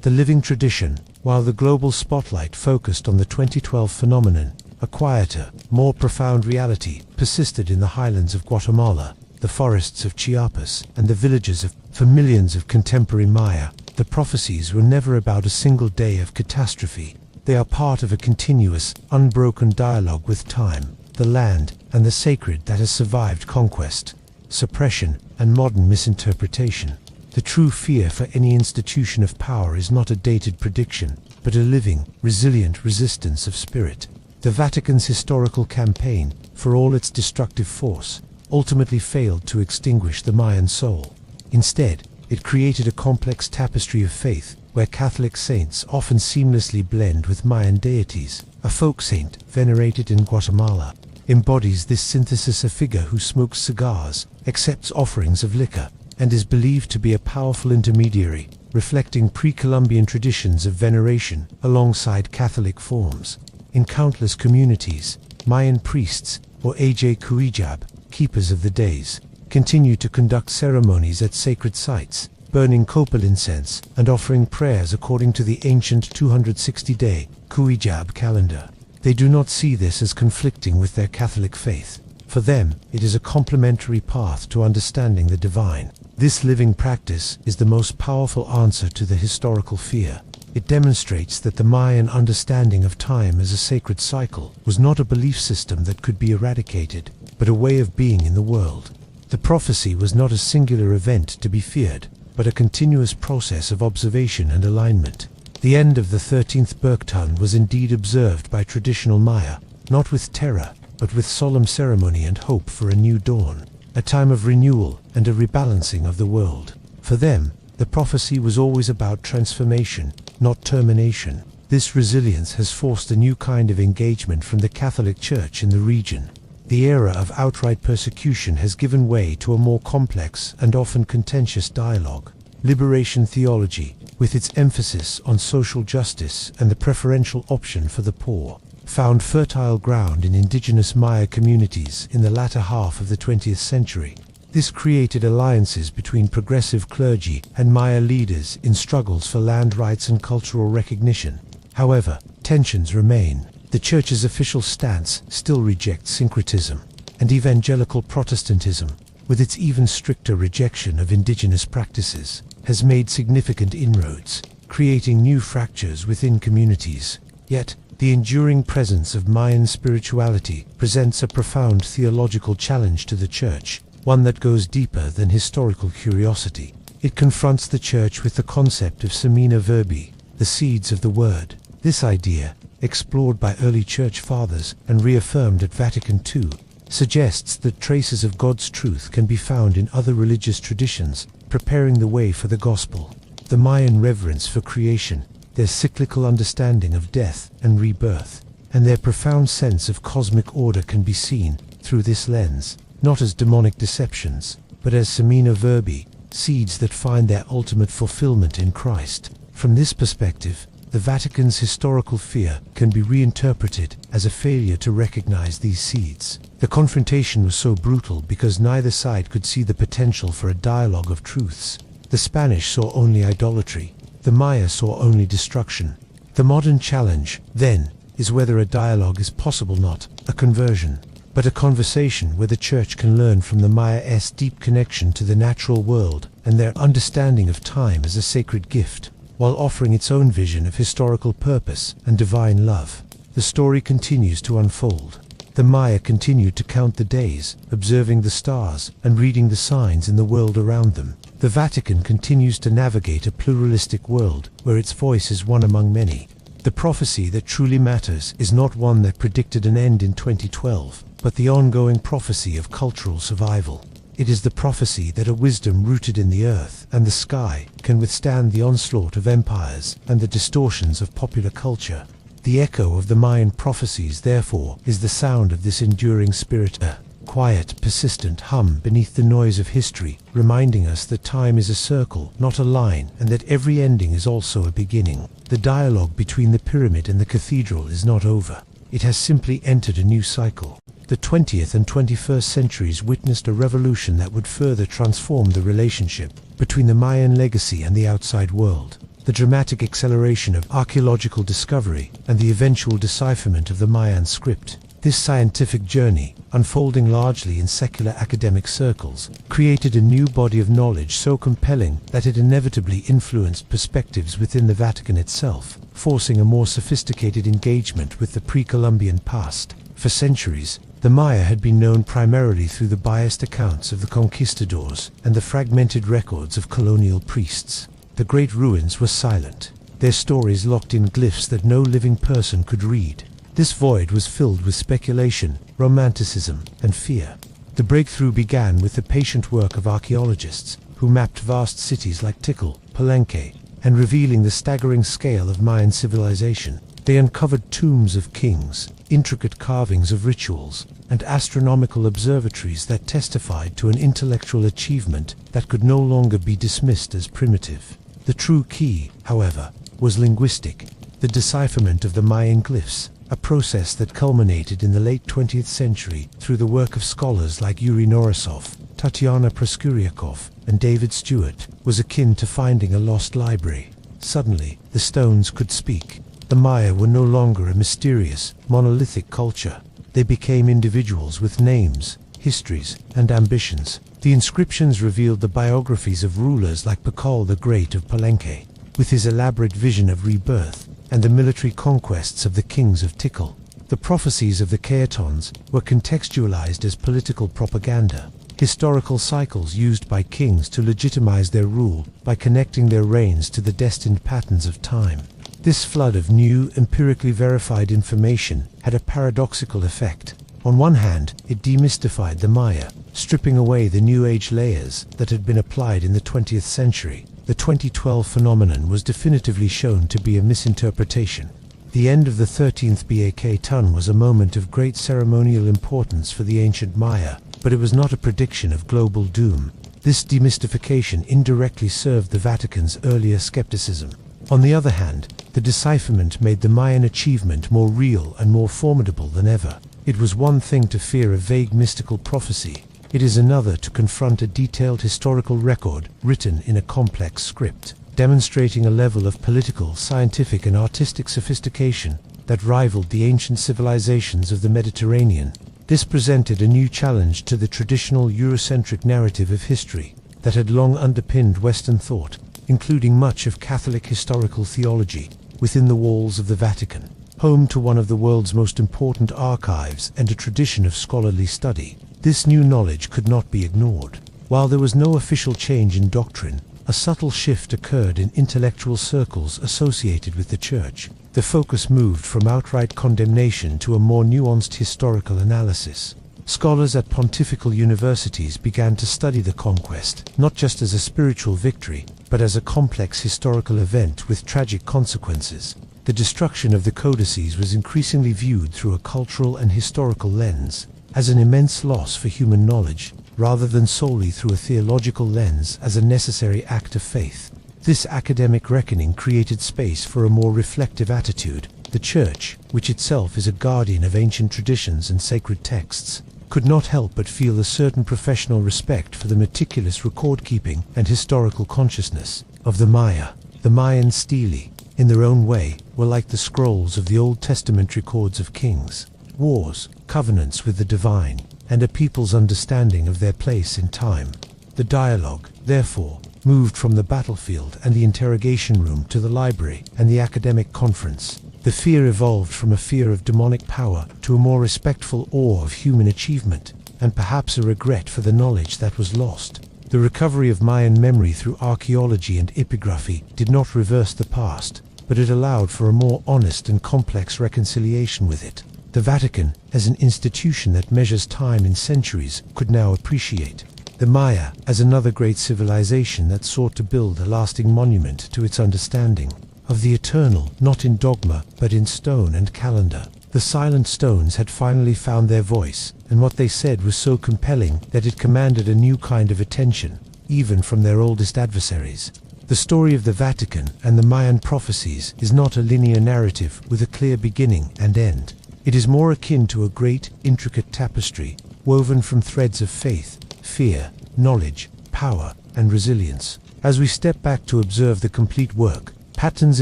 The living tradition, while the global spotlight focused on the 2012 phenomenon, a quieter, more profound reality persisted in the highlands of Guatemala, the forests of Chiapas, and the villages of, for millions of contemporary Maya. The prophecies were never about a single day of catastrophe. They are part of a continuous, unbroken dialogue with time, the land, and the sacred that has survived conquest, suppression, and modern misinterpretation. The true fear for any institution of power is not a dated prediction, but a living, resilient resistance of spirit. The Vatican's historical campaign, for all its destructive force, ultimately failed to extinguish the Mayan soul. Instead, it created a complex tapestry of faith, where Catholic saints often seamlessly blend with Mayan deities. A folk saint, venerated in Guatemala, embodies this synthesis: a figure who smokes cigars, accepts offerings of liquor, and is believed to be a powerful intermediary, reflecting pre-Columbian traditions of veneration alongside Catholic forms. In countless communities, Mayan priests, or Aj Kuijab, keepers of the days, continue to conduct ceremonies at sacred sites, burning copal incense and offering prayers according to the ancient 260-day Kuijab calendar. They do not see this as conflicting with their Catholic faith. For them, it is a complementary path to understanding the divine. This living practice is the most powerful answer to the historical fear. It demonstrates that the Mayan understanding of time as a sacred cycle was not a belief system that could be eradicated, but a way of being in the world. The prophecy was not a singular event to be feared, but a continuous process of observation and alignment. The end of the 13th Bergton was indeed observed by traditional Maya, not with terror, but with solemn ceremony and hope for a new dawn, a time of renewal and a rebalancing of the world. For them, the prophecy was always about transformation, not termination. This resilience has forced a new kind of engagement from the Catholic Church in the region. The era of outright persecution has given way to a more complex and often contentious dialogue. Liberation theology, with its emphasis on social justice and the preferential option for the poor, found fertile ground in indigenous Maya communities in the latter half of the 20th century. This created alliances between progressive clergy and Maya leaders in struggles for land rights and cultural recognition. However, tensions remain. The Church's official stance still rejects syncretism, and evangelical Protestantism, with its even stricter rejection of indigenous practices, has made significant inroads, creating new fractures within communities. Yet, the enduring presence of Mayan spirituality presents a profound theological challenge to the Church, one that goes deeper than historical curiosity. It confronts the Church with the concept of semina verbi, the seeds of the Word. This idea, explored by early Church Fathers and reaffirmed at Vatican II, suggests that traces of God's truth can be found in other religious traditions, preparing the way for the Gospel. The Mayan reverence for creation, their cyclical understanding of death and rebirth, and their profound sense of cosmic order can be seen through this lens, not as demonic deceptions, but as semina verbi, seeds that find their ultimate fulfillment in Christ. From this perspective, the Vatican's historical fear can be reinterpreted as a failure to recognize these seeds. The confrontation was so brutal because neither side could see the potential for a dialogue of truths. The Spanish saw only idolatry. The Maya saw only destruction. The modern challenge, then, is whether a dialogue is possible, not a conversion, but a conversation where the Church can learn from the Maya's deep connection to the natural world and their understanding of time as a sacred gift, while offering its own vision of historical purpose and divine love. The story continues to unfold. The Maya continued to count the days, observing the stars and reading the signs in the world around them. The Vatican continues to navigate a pluralistic world where its voice is one among many. The prophecy that truly matters is not one that predicted an end in 2012, but the ongoing prophecy of cultural survival. It is the prophecy that a wisdom rooted in the earth and the sky can withstand the onslaught of empires and the distortions of popular culture. The echo of the Mayan prophecies, therefore, is the sound of this enduring spirit, a quiet, persistent hum beneath the noise of history, reminding us that time is a circle, not a line, and that every ending is also a beginning. The dialogue between the pyramid and the cathedral is not over. It has simply entered a new cycle. The 20th and 21st centuries witnessed a revolution that would further transform the relationship between the Mayan legacy and the outside world. The dramatic acceleration of archaeological discovery and the eventual decipherment of the Mayan script. This scientific journey, unfolding largely in secular academic circles, created a new body of knowledge so compelling that it inevitably influenced perspectives within the Vatican itself, forcing a more sophisticated engagement with the pre-Columbian past. For centuries, the Maya had been known primarily through the biased accounts of the conquistadors and the fragmented records of colonial priests. The great ruins were silent, their stories locked in glyphs that no living person could read. This void was filled with speculation, romanticism, and fear. The breakthrough began with the patient work of archaeologists, who mapped vast cities like Tikal, Palenque, and revealing the staggering scale of Mayan civilization. They uncovered tombs of kings, intricate carvings of rituals, and astronomical observatories that testified to an intellectual achievement that could no longer be dismissed as primitive. The true key, however, was linguistic, the decipherment of the Mayan glyphs, a process that culminated in the late 20th century through the work of scholars like Yuri Norisov, Tatiana Proskuryakov, and David Stewart, was akin to finding a lost library. Suddenly, the stones could speak. The Maya were no longer a mysterious, monolithic culture. They became individuals with names, histories, and ambitions. The inscriptions revealed the biographies of rulers like Pakal the Great of Palenque, with his elaborate vision of rebirth, and the military conquests of the kings of Tikal. The prophecies of the Caetons were contextualized as political propaganda, historical cycles used by kings to legitimize their rule by connecting their reigns to the destined patterns of time. This flood of new, empirically verified information had a paradoxical effect. On one hand, it demystified the Maya, stripping away the New Age layers that had been applied in the 20th century. The 2012 phenomenon was definitively shown to be a misinterpretation. The end of the 13th Baktun was a moment of great ceremonial importance for the ancient Maya, but it was not a prediction of global doom. This demystification indirectly served the Vatican's earlier skepticism. On the other hand, the decipherment made the Mayan achievement more real and more formidable than ever. It was one thing to fear a vague mystical prophecy. It is another to confront a detailed historical record written in a complex script, demonstrating a level of political, scientific, and artistic sophistication that rivaled the ancient civilizations of the Mediterranean. This presented a new challenge to the traditional Eurocentric narrative of history that had long underpinned Western thought, including much of Catholic historical theology, within the walls of the Vatican. Home to one of the world's most important archives and a tradition of scholarly study, this new knowledge could not be ignored. While there was no official change in doctrine, a subtle shift occurred in intellectual circles associated with the Church. The focus moved from outright condemnation to a more nuanced historical analysis. Scholars at pontifical universities began to study the conquest, not just as a spiritual victory, but as a complex historical event with tragic consequences. The destruction of the codices was increasingly viewed through a cultural and historical lens, as an immense loss for human knowledge, rather than solely through a theological lens as a necessary act of faith. This academic reckoning created space for a more reflective attitude. The Church, which itself is a guardian of ancient traditions and sacred texts, could not help but feel a certain professional respect for the meticulous record-keeping and historical consciousness of the Maya. The Mayan stele, in their own way, were like the scrolls of the Old Testament records of kings, wars, covenants with the divine, and a people's understanding of their place in time. The dialogue, therefore, moved from the battlefield and the interrogation room to the library and the academic conference. The fear evolved from a fear of demonic power to a more respectful awe of human achievement, and perhaps a regret for the knowledge that was lost. The recovery of Mayan memory through archaeology and epigraphy did not reverse the past, but it allowed for a more honest and complex reconciliation with it. The Vatican, as an institution that measures time in centuries, could now appreciate the Maya as another great civilization that sought to build a lasting monument to its understanding of the eternal, not in dogma, but in stone and calendar. The silent stones had finally found their voice, and what they said was so compelling that it commanded a new kind of attention, even from their oldest adversaries. The story of the Vatican and the Mayan Prophecies is not a linear narrative with a clear beginning and end. It is more akin to a great, intricate tapestry, woven from threads of faith, fear, knowledge, power, and resilience. As we step back to observe the complete work, patterns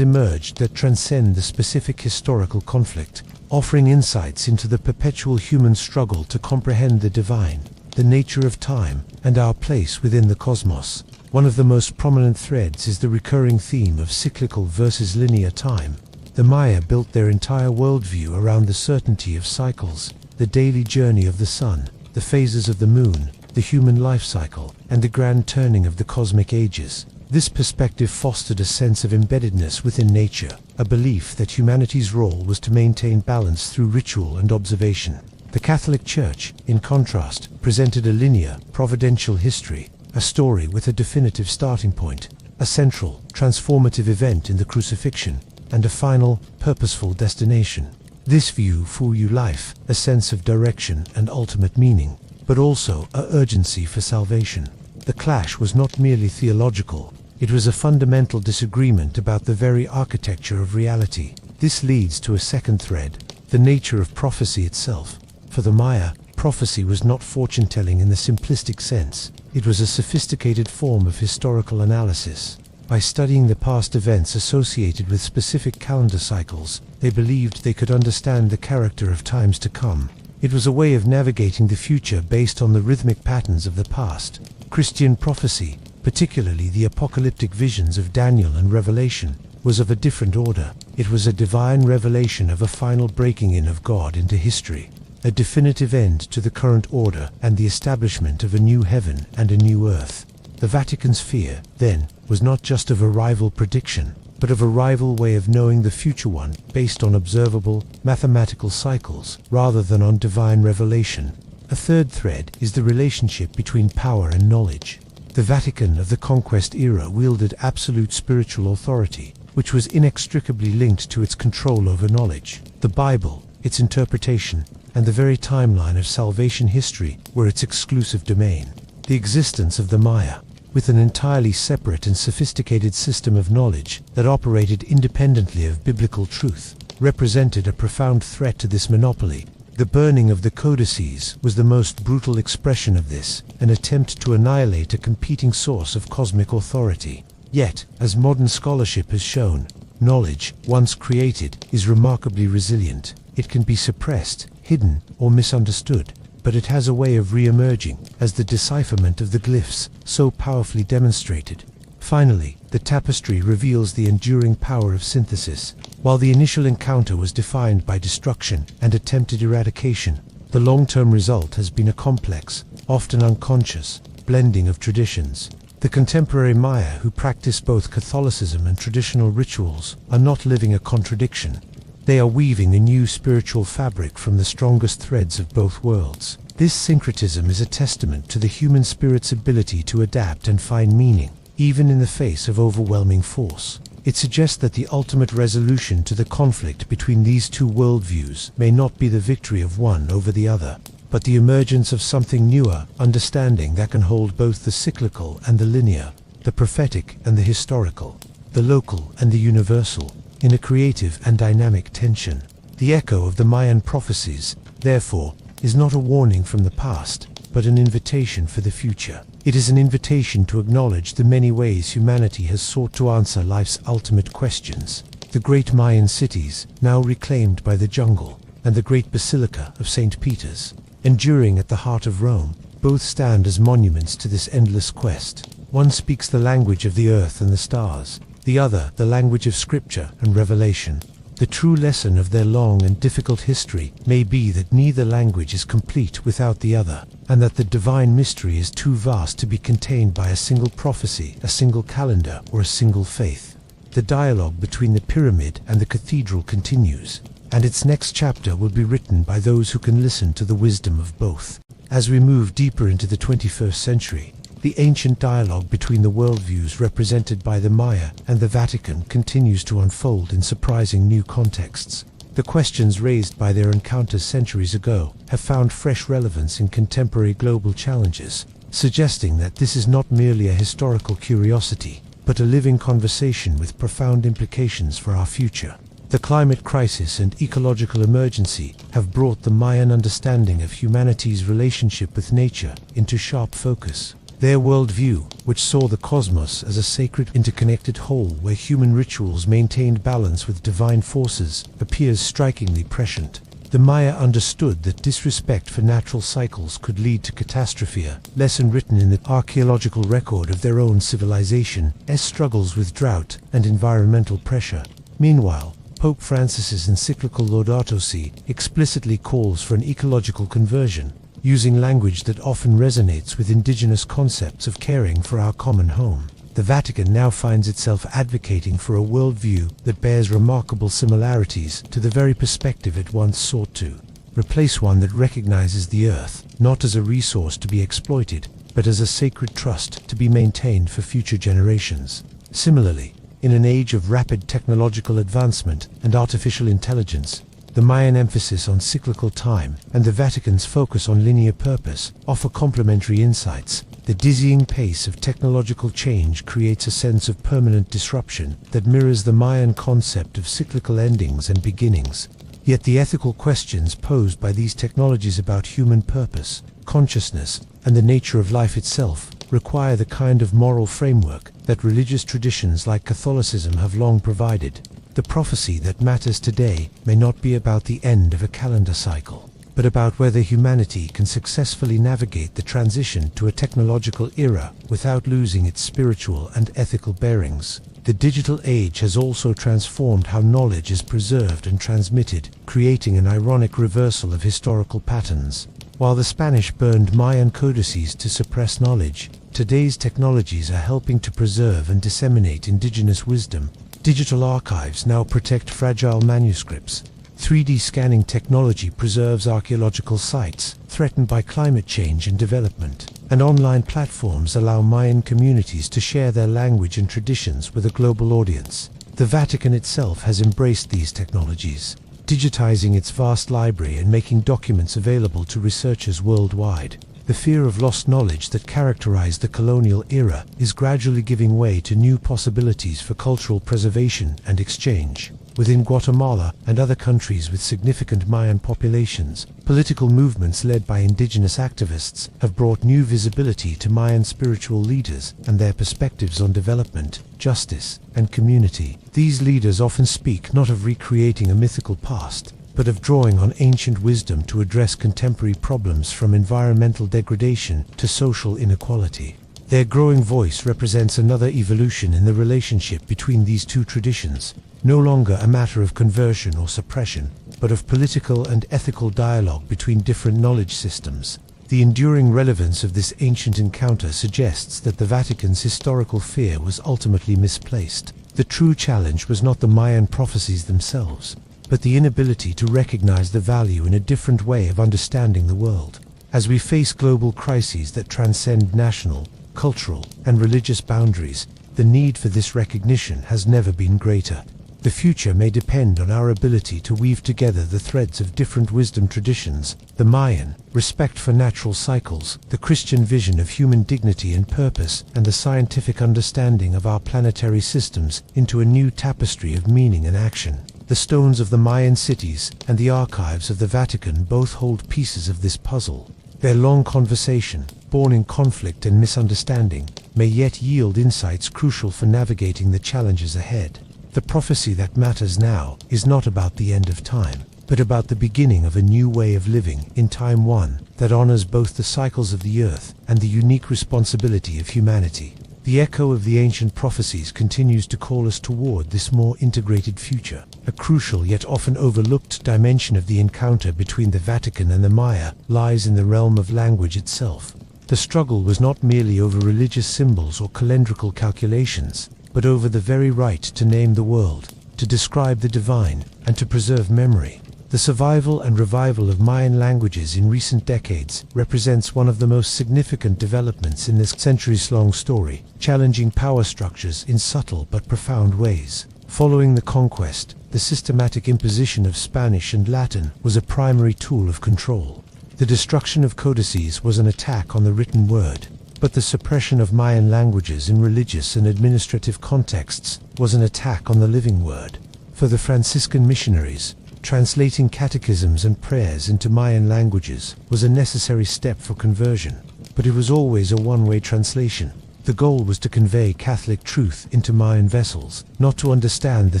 emerged that transcend the specific historical conflict, offering insights into the perpetual human struggle to comprehend the divine, the nature of time, and our place within the cosmos. One of the most prominent threads is the recurring theme of cyclical versus linear time. The Maya built their entire worldview around the certainty of cycles, the daily journey of the sun, the phases of the moon, the human life cycle, and the grand turning of the cosmic ages. This perspective fostered a sense of embeddedness within nature, a belief that humanity's role was to maintain balance through ritual and observation. The Catholic Church, in contrast, presented a linear, providential history, a story with a definitive starting point, a central, transformative event in the crucifixion, and a final, purposeful destination. This view for you life, a sense of direction and ultimate meaning, but also a urgency for salvation. The clash was not merely theological, it was a fundamental disagreement about the very architecture of reality. This leads to a second thread, the nature of prophecy itself. For the Maya, prophecy was not fortune-telling in the simplistic sense. It was a sophisticated form of historical analysis. By studying the past events associated with specific calendar cycles, they believed they could understand the character of times to come. It was a way of navigating the future based on the rhythmic patterns of the past. Christian prophecy, particularly the apocalyptic visions of Daniel and Revelation, was of a different order. It was a divine revelation of a final breaking in of God into history, a definitive end to the current order and the establishment of a new heaven and a new earth. The Vatican's fear, then, was not just of a rival prediction, but of a rival way of knowing the future one based on observable, mathematical cycles rather than on divine revelation. A third thread is the relationship between power and knowledge. The Vatican of the Conquest era wielded absolute spiritual authority, which was inextricably linked to its control over knowledge. The Bible, its interpretation, and the very timeline of salvation history were its exclusive domain. The existence of the Maya, with an entirely separate and sophisticated system of knowledge that operated independently of biblical truth, represented a profound threat to this monopoly. The burning of the codices was the most brutal expression of this, an attempt to annihilate a competing source of cosmic authority. Yet, as modern scholarship has shown, knowledge, once created, is remarkably resilient. It can be suppressed, hidden, or misunderstood, but it has a way of re-emerging, as the decipherment of the glyphs so powerfully demonstrated. Finally, the tapestry reveals the enduring power of synthesis. While the initial encounter was defined by destruction and attempted eradication, the long-term result has been a complex, often unconscious, blending of traditions. The contemporary Maya who practice both Catholicism and traditional rituals are not living a contradiction. They are weaving a new spiritual fabric from the strongest threads of both worlds. This syncretism is a testament to the human spirit's ability to adapt and find meaning, even in the face of overwhelming force. It suggests that the ultimate resolution to the conflict between these two worldviews may not be the victory of one over the other, but the emergence of something newer, understanding that can hold both the cyclical and the linear, the prophetic and the historical, the local and the universal, in a creative and dynamic tension. The echo of the Mayan prophecies, therefore, is not a warning from the past, but an invitation for the future. It is an invitation to acknowledge the many ways humanity has sought to answer life's ultimate questions. The great Mayan cities, now reclaimed by the jungle, and the great Basilica of St. Peter's, enduring at the heart of Rome, both stand as monuments to this endless quest. One speaks the language of the earth and the stars, the other the language of scripture and revelation. The true lesson of their long and difficult history may be that neither language is complete without the other, and that the divine mystery is too vast to be contained by a single prophecy, a single calendar, or a single faith. The dialogue between the pyramid and the cathedral continues, and its next chapter will be written by those who can listen to the wisdom of both. As we move deeper into the 21st century, the ancient dialogue between the worldviews represented by the Maya and the Vatican continues to unfold in surprising new contexts. The questions raised by their encounters centuries ago have found fresh relevance in contemporary global challenges, suggesting that this is not merely a historical curiosity, but a living conversation with profound implications for our future. The climate crisis and ecological emergency have brought the Mayan understanding of humanity's relationship with nature into sharp focus. Their worldview, which saw the cosmos as a sacred interconnected whole where human rituals maintained balance with divine forces, appears strikingly prescient. The Maya understood that disrespect for natural cycles could lead to catastrophe, a lesson written in the archaeological record of their own civilization's struggles with drought and environmental pressure. Meanwhile, Pope Francis's encyclical Laudato Si explicitly calls for an ecological conversion, using language that often resonates with indigenous concepts of caring for our common home. The Vatican now finds itself advocating for a worldview that bears remarkable similarities to the very perspective it once sought to replace, one that recognizes the earth not as a resource to be exploited, but as a sacred trust to be maintained for future generations. Similarly, in an age of rapid technological advancement and artificial intelligence, the Mayan emphasis on cyclical time and the Vatican's focus on linear purpose offer complementary insights. The dizzying pace of technological change creates a sense of permanent disruption that mirrors the Mayan concept of cyclical endings and beginnings. Yet the ethical questions posed by these technologies about human purpose, consciousness, and the nature of life itself require the kind of moral framework that religious traditions like Catholicism have long provided. The prophecy that matters today may not be about the end of a calendar cycle, but about whether humanity can successfully navigate the transition to a technological era without losing its spiritual and ethical bearings. The digital age has also transformed how knowledge is preserved and transmitted, creating an ironic reversal of historical patterns. While the Spanish burned Mayan codices to suppress knowledge, today's technologies are helping to preserve and disseminate indigenous wisdom. Digital archives now protect fragile manuscripts. 3D scanning technology preserves archaeological sites threatened by climate change and development. And online platforms allow Mayan communities to share their language and traditions with a global audience. The Vatican itself has embraced these technologies, digitizing its vast library and making documents available to researchers worldwide. The fear of lost knowledge that characterized the colonial era is gradually giving way to new possibilities for cultural preservation and exchange. Within Guatemala and other countries with significant Mayan populations, political movements led by indigenous activists have brought new visibility to Mayan spiritual leaders and their perspectives on development, justice, and community. These leaders often speak not of recreating a mythical past, but of drawing on ancient wisdom to address contemporary problems from environmental degradation to social inequality. Their growing voice represents another evolution in the relationship between these two traditions, no longer a matter of conversion or suppression, but of political and ethical dialogue between different knowledge systems. The enduring relevance of this ancient encounter suggests that the Vatican's historical fear was ultimately misplaced. The true challenge was not the Mayan prophecies themselves, but the inability to recognize the value in a different way of understanding the world. As we face global crises that transcend national, cultural, and religious boundaries, the need for this recognition has never been greater. The future may depend on our ability to weave together the threads of different wisdom traditions: the Mayan, respect for natural cycles; the Christian vision of human dignity and purpose; and the scientific understanding of our planetary systems, into a new tapestry of meaning and action. The stones of the Mayan cities and the archives of the Vatican both hold pieces of this puzzle. Their long conversation, born in conflict and misunderstanding, may yet yield insights crucial for navigating the challenges ahead. The prophecy that matters now is not about the end of time, but about the beginning of a new way of living in time one that honors both the cycles of the earth and the unique responsibility of humanity. The echo of the ancient prophecies continues to call us toward this more integrated future. A crucial yet often overlooked dimension of the encounter between the Vatican and the Maya lies in the realm of language itself. The struggle was not merely over religious symbols or calendrical calculations, but over the very right to name the world, to describe the divine, and to preserve memory. The survival and revival of Mayan languages in recent decades represents one of the most significant developments in this centuries-long story, challenging power structures in subtle but profound ways. Following the conquest, the systematic imposition of Spanish and Latin was a primary tool of control. The destruction of codices was an attack on the written word, but the suppression of Mayan languages in religious and administrative contexts was an attack on the living word. For the Franciscan missionaries, translating catechisms and prayers into Mayan languages was a necessary step for conversion, but it was always a one-way translation. The goal was to convey Catholic truth into Mayan vessels, not to understand the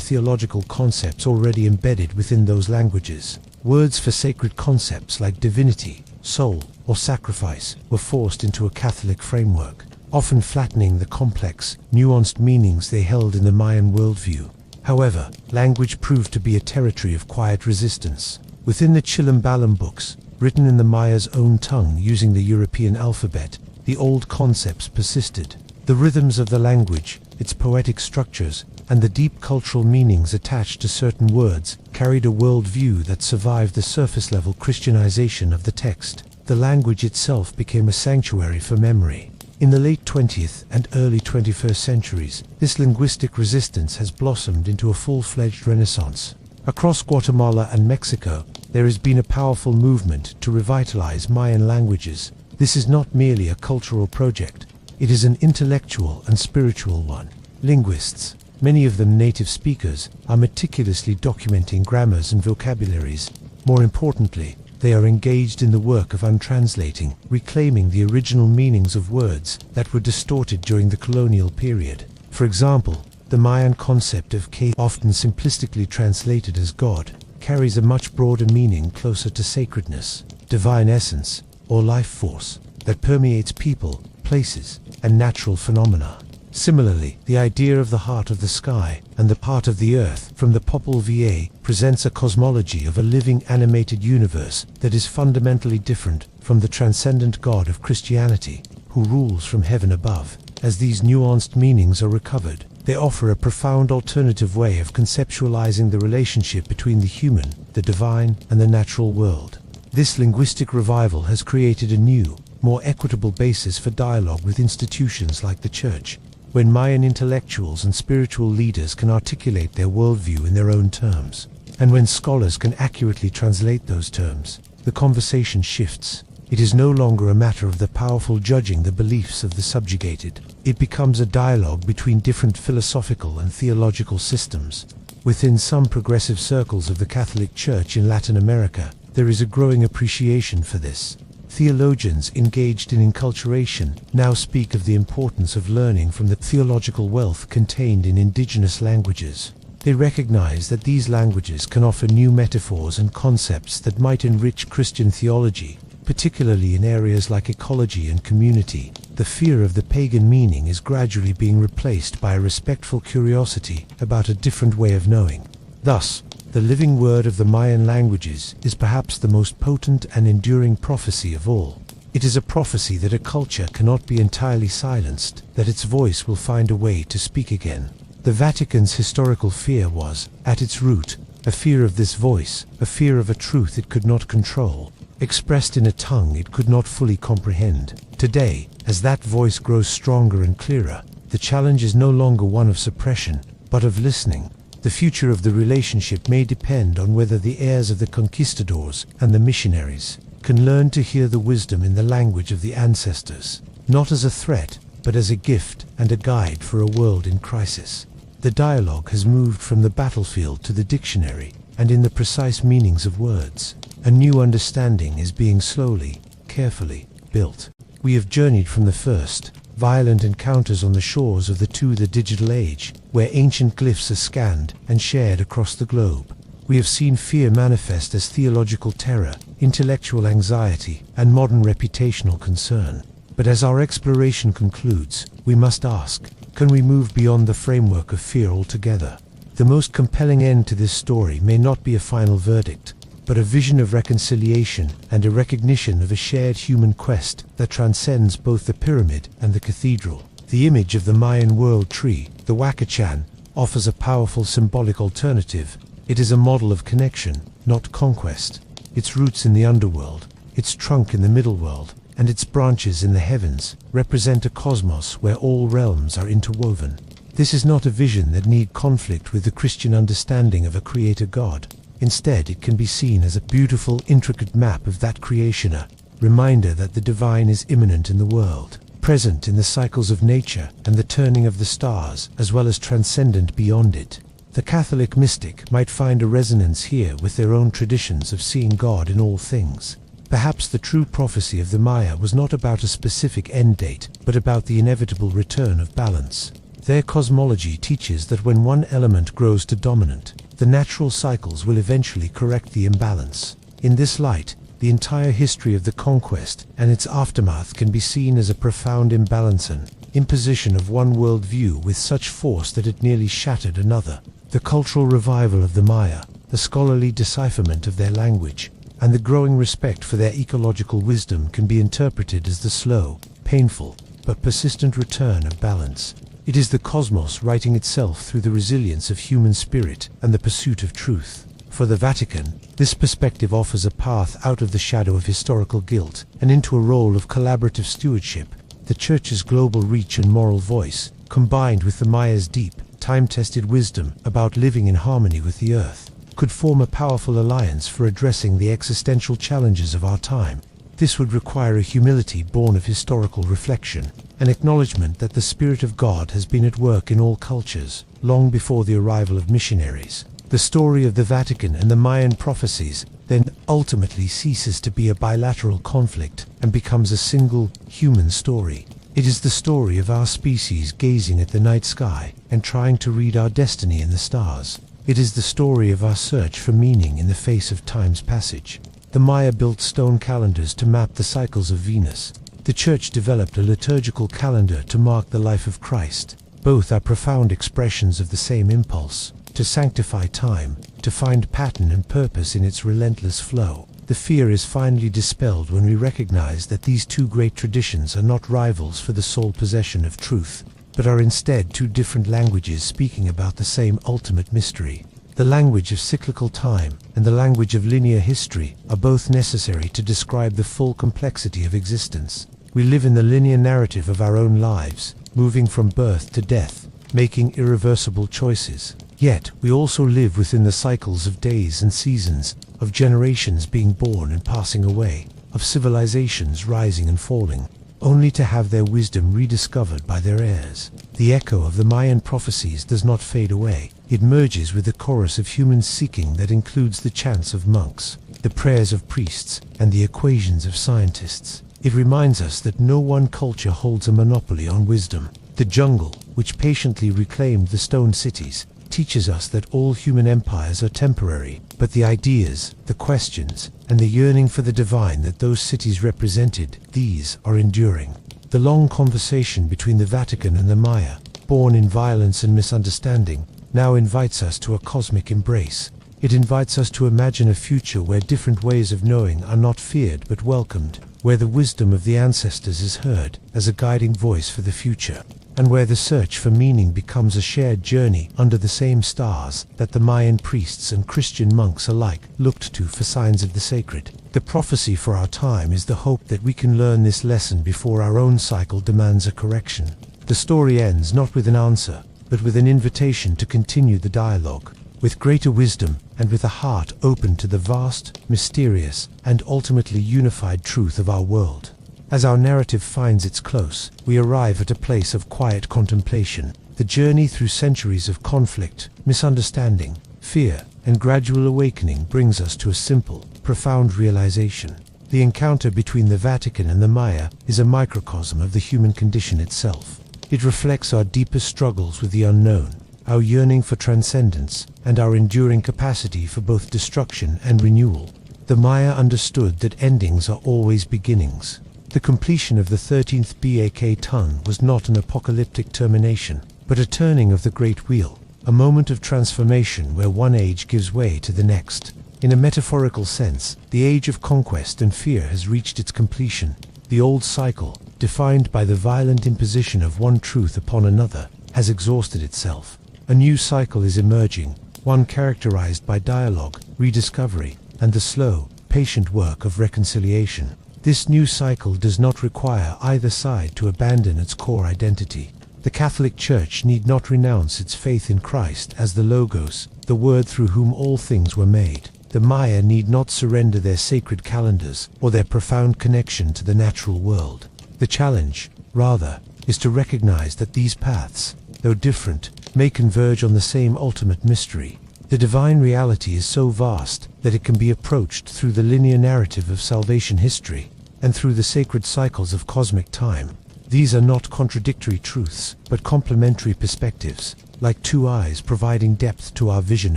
theological concepts already embedded within those languages. Words for sacred concepts like divinity, soul, or sacrifice were forced into a Catholic framework, often flattening the complex, nuanced meanings they held in the Mayan worldview. However, language proved to be a territory of quiet resistance. Within the Chilambalam books, written in the Maya's own tongue using the European alphabet, the old concepts persisted. The rhythms of the language, its poetic structures, and the deep cultural meanings attached to certain words carried a worldview that survived the surface-level Christianization of the text. The language itself became a sanctuary for memory. In the late 20th and early 21st centuries, this linguistic resistance has blossomed into a full-fledged renaissance. Across Guatemala and Mexico, there has been a powerful movement to revitalize Mayan languages. This is not merely a cultural project, it is an intellectual and spiritual one. Linguists, many of them native speakers, are meticulously documenting grammars and vocabularies. More importantly, they are engaged in the work of untranslating, reclaiming the original meanings of words that were distorted during the colonial period. For example, the Mayan concept of K, often simplistically translated as God, carries a much broader meaning closer to sacredness, divine essence, or life force that permeates people, places, and natural phenomena. Similarly, the idea of the heart of the sky and the part of the earth from the Popol Vuh presents a cosmology of a living, animated universe that is fundamentally different from the transcendent God of Christianity, who rules from heaven above. As these nuanced meanings are recovered, they offer a profound alternative way of conceptualizing the relationship between the human, the divine, and the natural world. This linguistic revival has created a new, more equitable basis for dialogue with institutions like the Church. When Mayan intellectuals and spiritual leaders can articulate their worldview in their own terms, and when scholars can accurately translate those terms, the conversation shifts. It is no longer a matter of the powerful judging the beliefs of the subjugated. It becomes a dialogue between different philosophical and theological systems. Within some progressive circles of the Catholic Church in Latin America, there is a growing appreciation for this. Theologians engaged in enculturation now speak of the importance of learning from the theological wealth contained in indigenous languages. They recognize that these languages can offer new metaphors and concepts that might enrich Christian theology, particularly in areas like ecology and community. The fear of the pagan meaning is gradually being replaced by a respectful curiosity about a different way of knowing. Thus, the living word of the Mayan languages is perhaps the most potent and enduring prophecy of all. It is a prophecy that a culture cannot be entirely silenced, that its voice will find a way to speak again. The Vatican's historical fear was, at its root, a fear of this voice, a fear of a truth it could not control, expressed in a tongue it could not fully comprehend. Today, as that voice grows stronger and clearer, the challenge is no longer one of suppression, but of listening. The future of the relationship may depend on whether the heirs of the conquistadors and the missionaries can learn to hear the wisdom in the language of the ancestors, not as a threat, but as a gift and a guide for a world in crisis. The dialogue has moved from the battlefield to the dictionary, and in the precise meanings of words, a new understanding is being slowly, carefully built. We have journeyed from the first, violent encounters on the shores of the digital age, where ancient glyphs are scanned and shared across the globe. We have seen fear manifest as theological terror, intellectual anxiety, and modern reputational concern. But as our exploration concludes, we must ask, can we move beyond the framework of fear altogether? The most compelling end to this story may not be a final verdict, but a vision of reconciliation and a recognition of a shared human quest that transcends both the pyramid and the cathedral. The image of the Mayan world tree, the Huacachan, offers a powerful symbolic alternative. It is a model of connection, not conquest. Its roots in the underworld, its trunk in the middle world, and its branches in the heavens represent a cosmos where all realms are interwoven. This is not a vision that need conflict with the Christian understanding of a creator God. Instead, it can be seen as a beautiful, intricate map of that creation, a reminder that the divine is immanent in the world, present in the cycles of nature and the turning of the stars, as well as transcendent beyond it. The Catholic mystic might find a resonance here with their own traditions of seeing God in all things. Perhaps the true prophecy of the Maya was not about a specific end date, but about the inevitable return of balance. Their cosmology teaches that when one element grows to dominant, the natural cycles will eventually correct the imbalance. In this light, the entire history of the conquest and its aftermath can be seen as a profound imbalance, an imposition of one worldview with such force that it nearly shattered another. The cultural revival of the Maya, the scholarly decipherment of their language, and the growing respect for their ecological wisdom can be interpreted as the slow, painful, but persistent return of balance. It is the cosmos writing itself through the resilience of human spirit and the pursuit of truth. For the Vatican, this perspective offers a path out of the shadow of historical guilt and into a role of collaborative stewardship. The Church's global reach and moral voice, combined with the Maya's deep, time-tested wisdom about living in harmony with the earth, could form a powerful alliance for addressing the existential challenges of our time. This would require a humility born of historical reflection, an acknowledgement that the Spirit of God has been at work in all cultures, long before the arrival of missionaries. The story of the Vatican and the Mayan Prophecies then ultimately ceases to be a bilateral conflict and becomes a single, human story. It is the story of our species gazing at the night sky and trying to read our destiny in the stars. It is the story of our search for meaning in the face of time's passage. The Maya built stone calendars to map the cycles of Venus. The Church developed a liturgical calendar to mark the life of Christ. Both are profound expressions of the same impulse, to sanctify time, to find pattern and purpose in its relentless flow. The fear is finally dispelled when we recognize that these two great traditions are not rivals for the sole possession of truth, but are instead two different languages speaking about the same ultimate mystery. The language of cyclical time and the language of linear history are both necessary to describe the full complexity of existence. We live in the linear narrative of our own lives, moving from birth to death, making irreversible choices. Yet, we also live within the cycles of days and seasons, of generations being born and passing away, of civilizations rising and falling, only to have their wisdom rediscovered by their heirs. The echo of the Mayan prophecies does not fade away. it merges with the chorus of human seeking that includes the chants of monks, the prayers of priests, and the equations of scientists. It reminds us that no one culture holds a monopoly on wisdom. The jungle, which patiently reclaimed the stone cities, teaches us that all human empires are temporary, but the ideas, the questions, and the yearning for the divine that those cities represented, these are enduring. The long conversation between the Vatican and the Maya, born in violence and misunderstanding, now invites us to a cosmic embrace. It invites us to imagine a future where different ways of knowing are not feared but welcomed, where the wisdom of the ancestors is heard as a guiding voice for the future, and where the search for meaning becomes a shared journey under the same stars that the Mayan priests and Christian monks alike looked to for signs of the sacred. The prophecy for our time is the hope that we can learn this lesson before our own cycle demands a correction. The story ends not with an answer, but with an invitation to continue the dialogue, with greater wisdom and with a heart open to the vast, mysterious, and ultimately unified truth of our world. As our narrative finds its close, we arrive at a place of quiet contemplation. The journey through centuries of conflict, misunderstanding, fear, and gradual awakening brings us to a simple, profound realization. The encounter between the Vatican and the Maya is a microcosm of the human condition itself. It reflects our deepest struggles with the unknown, our yearning for transcendence, and our enduring capacity for both destruction and renewal. The Maya understood that endings are always beginnings. The completion of the 13th BAK ton was not an apocalyptic termination, but a turning of the great wheel, a moment of transformation where one age gives way to the next. In a metaphorical sense, the age of conquest and fear has reached its completion. The old cycle, defined by the violent imposition of one truth upon another, has exhausted itself. A new cycle is emerging, one characterized by dialogue, rediscovery, and the slow, patient work of reconciliation. This new cycle does not require either side to abandon its core identity. The Catholic Church need not renounce its faith in Christ as the Logos, the Word through whom all things were made. The Maya need not surrender their sacred calendars or their profound connection to the natural world. The challenge, rather, is to recognize that these paths, though different, may converge on the same ultimate mystery. The divine reality is so vast that it can be approached through the linear narrative of salvation history and through the sacred cycles of cosmic time. These are not contradictory truths, but complementary perspectives, like two eyes providing depth to our vision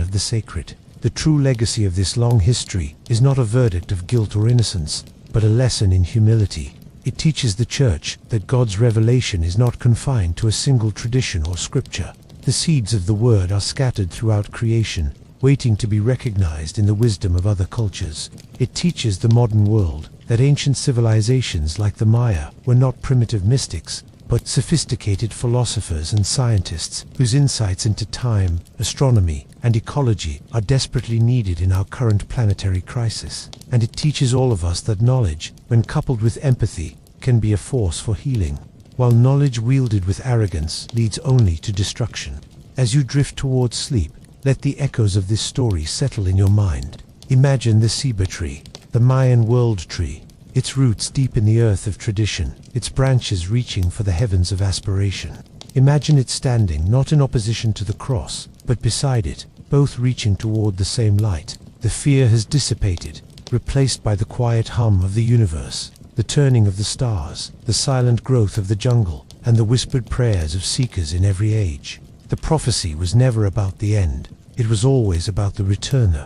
of the sacred. The true legacy of this long history is not a verdict of guilt or innocence, but a lesson in humility. It teaches the Church that God's revelation is not confined to a single tradition or scripture. The seeds of the Word are scattered throughout creation, waiting to be recognized in the wisdom of other cultures. It teaches the modern world that ancient civilizations like the Maya were not primitive mystics, but sophisticated philosophers and scientists whose insights into time, astronomy, and ecology are desperately needed in our current planetary crisis. And it teaches all of us that knowledge, when coupled with empathy, can be a force for healing, while knowledge wielded with arrogance leads only to destruction. As you drift towards sleep, let the echoes of this story settle in your mind. Imagine the ceiba tree, the Mayan world tree, its roots deep in the earth of tradition, its branches reaching for the heavens of aspiration. Imagine it standing not in opposition to the cross, but beside it, both reaching toward the same light. The fear has dissipated, replaced by the quiet hum of the universe, the turning of the stars, the silent growth of the jungle, and the whispered prayers of seekers in every age. The prophecy was never about the end. It was always about the return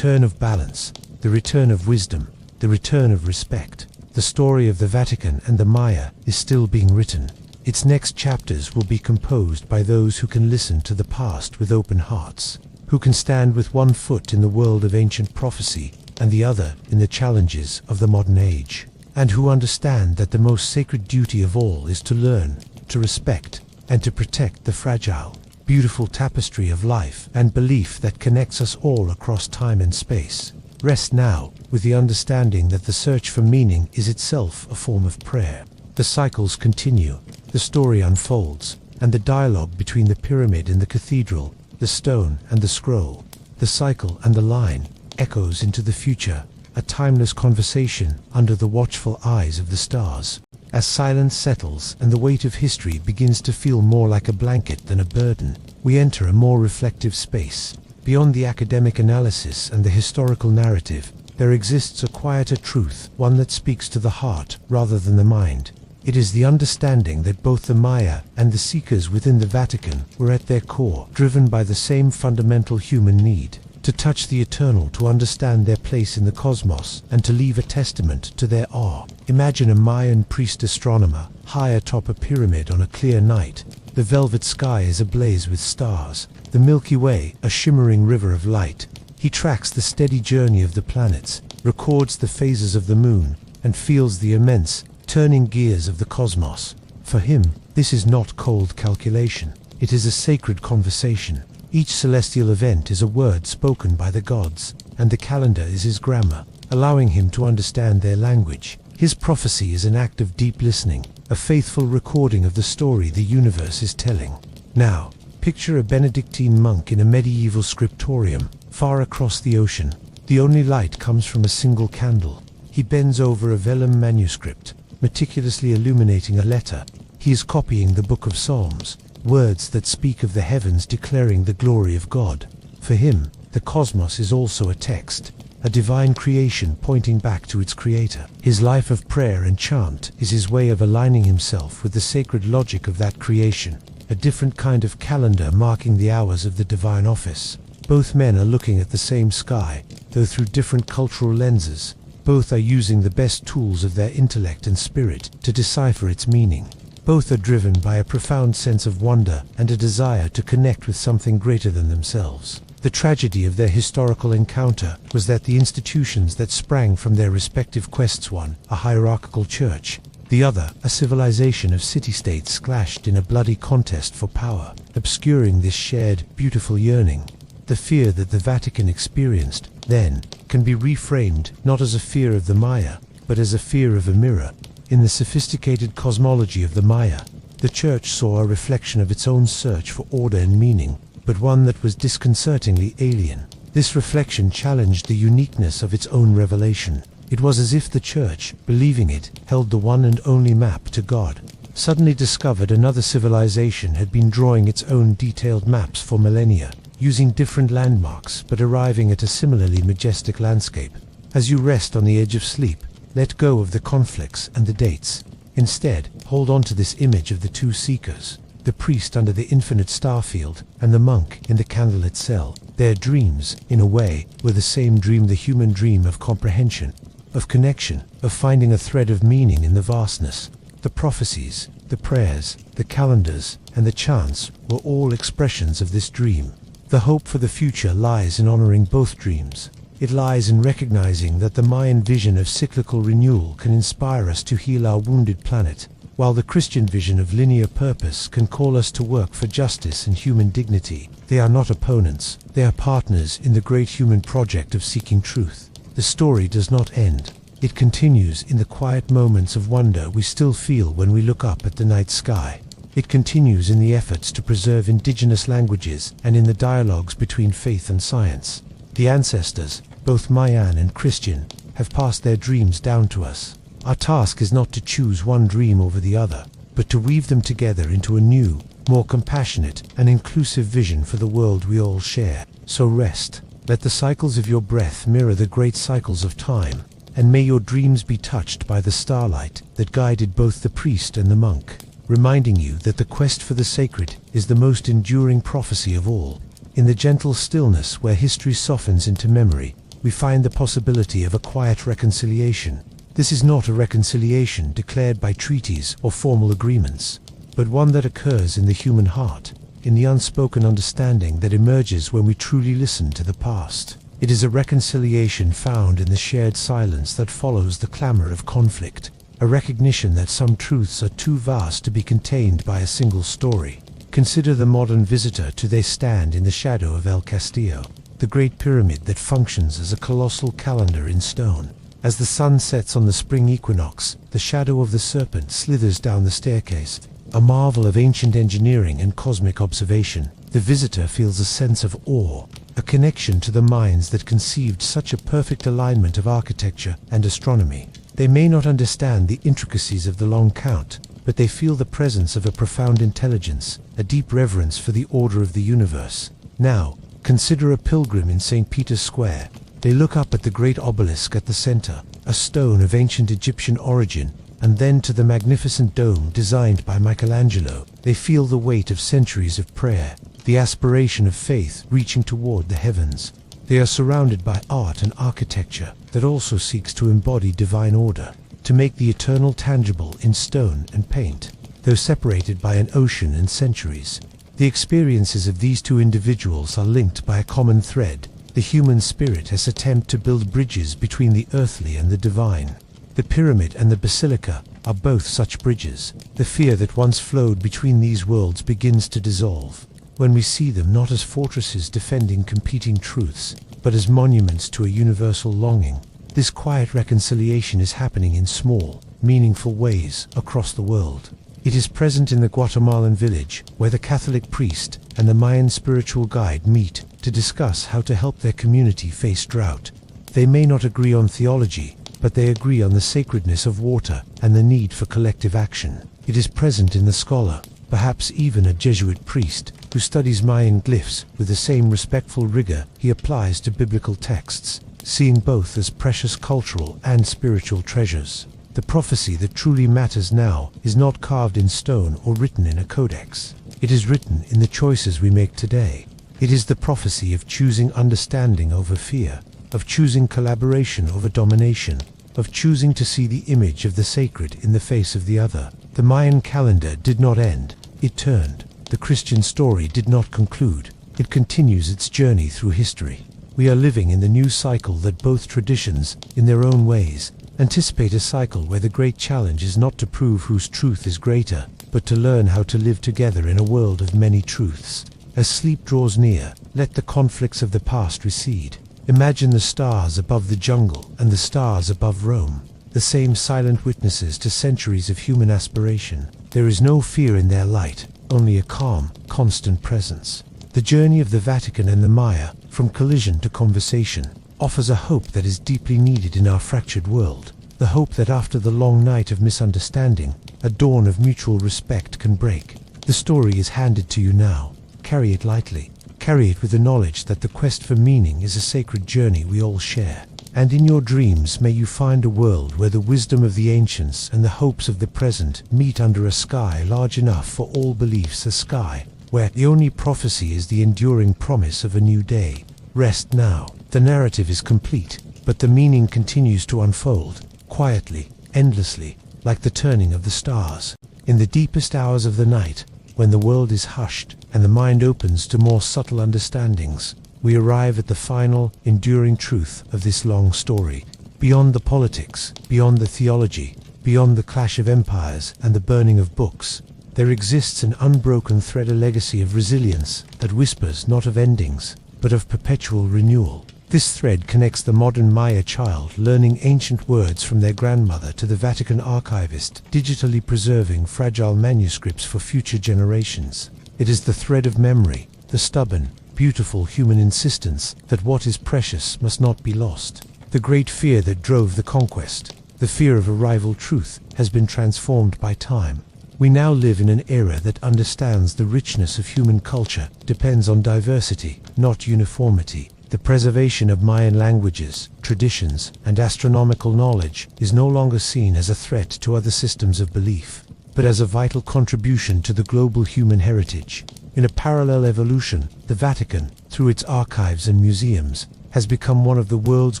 of balance, the return of wisdom, the return of respect. The story of the Vatican and the Maya is still being written. Its next chapters will be composed by those who can listen to the past with open hearts, who can stand with one foot in the world of ancient prophecy and the other in the challenges of the modern age, and who understand that the most sacred duty of all is to learn, to respect, and to protect the fragile, beautiful tapestry of life and belief that connects us all across time and space. Rest now with the understanding that the search for meaning is itself a form of prayer. The cycles continue, the story unfolds, and the dialogue between the pyramid and the cathedral, the stone and the scroll, the cycle and the line, echoes into the future, a timeless conversation under the watchful eyes of the stars. As silence settles and the weight of history begins to feel more like a blanket than a burden, we enter a more reflective space. Beyond the academic analysis and the historical narrative, there exists a quieter truth, one that speaks to the heart rather than the mind. It is the understanding that both the Maya and the seekers within the Vatican were at their core driven by the same fundamental human need: to touch the eternal, to understand their place in the cosmos, and to leave a testament to their awe. Imagine a Mayan priest astronomer high atop a pyramid on a clear night. The velvet sky is ablaze with stars, the Milky Way a shimmering river of light. He tracks the steady journey of the planets, records the phases of the moon, and feels the immense, turning gears of the cosmos. For him, this is not cold calculation. It is a sacred conversation. Each celestial event is a word spoken by the gods, and the calendar is his grammar, allowing him to understand their language. His prophecy is an act of deep listening, a faithful recording of the story the universe is telling. Now, picture a Benedictine monk in a medieval scriptorium, far across the ocean. The only light comes from a single candle. He bends over a vellum manuscript, meticulously illuminating a letter. He is copying the Book of Psalms, words that speak of the heavens declaring the glory of God. For him, the cosmos is also a text, a divine creation pointing back to its creator. His life of prayer and chant is his way of aligning himself with the sacred logic of that creation, a different kind of calendar marking the hours of the divine office. Both men are looking at the same sky, though through different cultural lenses. Both are using the best tools of their intellect and spirit to decipher its meaning. Both are driven by a profound sense of wonder and a desire to connect with something greater than themselves. The tragedy of their historical encounter was that the institutions that sprang from their respective quests, one, a hierarchical church, the other, a civilization of city-states, clashed in a bloody contest for power, obscuring this shared, beautiful yearning. The fear that the Vatican experienced, then, can be reframed not as a fear of the Maya, but as a fear of a mirror. In the sophisticated cosmology of the Maya, the Church saw a reflection of its own search for order and meaning, but one that was disconcertingly alien. This reflection challenged the uniqueness of its own revelation. It was as if the Church, believing it, held the one and only map to God, suddenly discovered another civilization had been drawing its own detailed maps for millennia, using different landmarks but arriving at a similarly majestic landscape. As you rest on the edge of sleep, let go of the conflicts and the dates. Instead, hold on to this image of the two seekers, the priest under the infinite starfield and the monk in the candlelit cell. Their dreams, in a way, were the same dream, the human dream of comprehension, of connection, of finding a thread of meaning in the vastness. The prophecies, the prayers, the calendars, and the chants were all expressions of this dream. The hope for the future lies in honoring both dreams. It lies in recognizing that the Mayan vision of cyclical renewal can inspire us to heal our wounded planet, while the Christian vision of linear purpose can call us to work for justice and human dignity. They are not opponents, they are partners in the great human project of seeking truth. The story does not end. It continues in the quiet moments of wonder we still feel when we look up at the night sky. It continues in the efforts to preserve indigenous languages and in the dialogues between faith and science. The ancestors, both Mayan and Christian, have passed their dreams down to us. Our task is not to choose one dream over the other, but to weave them together into a new, more compassionate and inclusive vision for the world we all share. So rest. Let the cycles of your breath mirror the great cycles of time, and may your dreams be touched by the starlight that guided both the priest and the monk, reminding you that the quest for the sacred is the most enduring prophecy of all. In the gentle stillness where history softens into memory, we find the possibility of a quiet reconciliation. This is not a reconciliation declared by treaties or formal agreements, but one that occurs in the human heart, in the unspoken understanding that emerges when we truly listen to the past. It is a reconciliation found in the shared silence that follows the clamor of conflict, a recognition that some truths are too vast to be contained by a single story. Consider the modern visitor to they stand in the shadow of El Castillo, the great pyramid that functions as a colossal calendar in stone. As the sun sets on the spring equinox, the shadow of the serpent slithers down the staircase, a marvel of ancient engineering and cosmic observation. The visitor feels a sense of awe, a connection to the minds that conceived such a perfect alignment of architecture and astronomy. They may not understand the intricacies of the long count, but they feel the presence of a profound intelligence, a deep reverence for the order of the universe. Now, consider a pilgrim in St. Peter's Square. They look up at the great obelisk at the center, a stone of ancient Egyptian origin, and then to the magnificent dome designed by Michelangelo. They feel the weight of centuries of prayer, the aspiration of faith reaching toward the heavens. They are surrounded by art and architecture that also seeks to embody divine order, to make the eternal tangible in stone and paint. Though separated by an ocean and centuries, the experiences of these two individuals are linked by a common thread, the human spirit as attempt to build bridges between the earthly and the divine. The pyramid and the basilica are both such bridges. The fear that once flowed between these worlds begins to dissolve when we see them not as fortresses defending competing truths, but as monuments to a universal longing. This quiet reconciliation is happening in small, meaningful ways across the world. It is present in the Guatemalan village, where the Catholic priest and the Mayan spiritual guide meet to discuss how to help their community face drought. They may not agree on theology, but they agree on the sacredness of water and the need for collective action. It is present in the scholar, perhaps even a Jesuit priest, who studies Mayan glyphs with the same respectful rigor he applies to biblical texts, seeing both as precious cultural and spiritual treasures. The prophecy that truly matters now is not carved in stone or written in a codex. It is written in the choices we make today. It is the prophecy of choosing understanding over fear, of choosing collaboration over domination, of choosing to see the image of the sacred in the face of the other. The Mayan calendar did not end, it turned. The Christian story did not conclude, it continues its journey through history. We are living in the new cycle that both traditions, in their own ways, anticipate, a cycle where the great challenge is not to prove whose truth is greater, but to learn how to live together in a world of many truths. As sleep draws near, let the conflicts of the past recede. Imagine the stars above the jungle and the stars above Rome, the same silent witnesses to centuries of human aspiration. There is no fear in their light, only a calm, constant presence. The journey of the Vatican and the Maya, from collision to conversation, offers a hope that is deeply needed in our fractured world. The hope that after the long night of misunderstanding, a dawn of mutual respect can break. The story is handed to you now. Carry it lightly. Carry it with the knowledge that the quest for meaning is a sacred journey we all share. And in your dreams may you find a world where the wisdom of the ancients and the hopes of the present meet under a sky large enough for all beliefs, a sky where the only prophecy is the enduring promise of a new day. Rest now. The narrative is complete, but the meaning continues to unfold, quietly, endlessly, like the turning of the stars. In the deepest hours of the night, when the world is hushed and the mind opens to more subtle understandings, we arrive at the final, enduring truth of this long story. Beyond the politics, beyond the theology, beyond the clash of empires and the burning of books, there exists an unbroken thread, a legacy of resilience that whispers not of endings, but of perpetual renewal. This thread connects the modern Maya child learning ancient words from their grandmother to the Vatican archivist digitally preserving fragile manuscripts for future generations. It is the thread of memory, the stubborn, beautiful human insistence that what is precious must not be lost. The great fear that drove the conquest, the fear of a rival truth, has been transformed by time. We now live in an era that understands the richness of human culture depends on diversity, not uniformity. The preservation of Mayan languages, traditions, and astronomical knowledge is no longer seen as a threat to other systems of belief, but as a vital contribution to the global human heritage. In a parallel evolution, the Vatican, through its archives and museums, has become one of the world's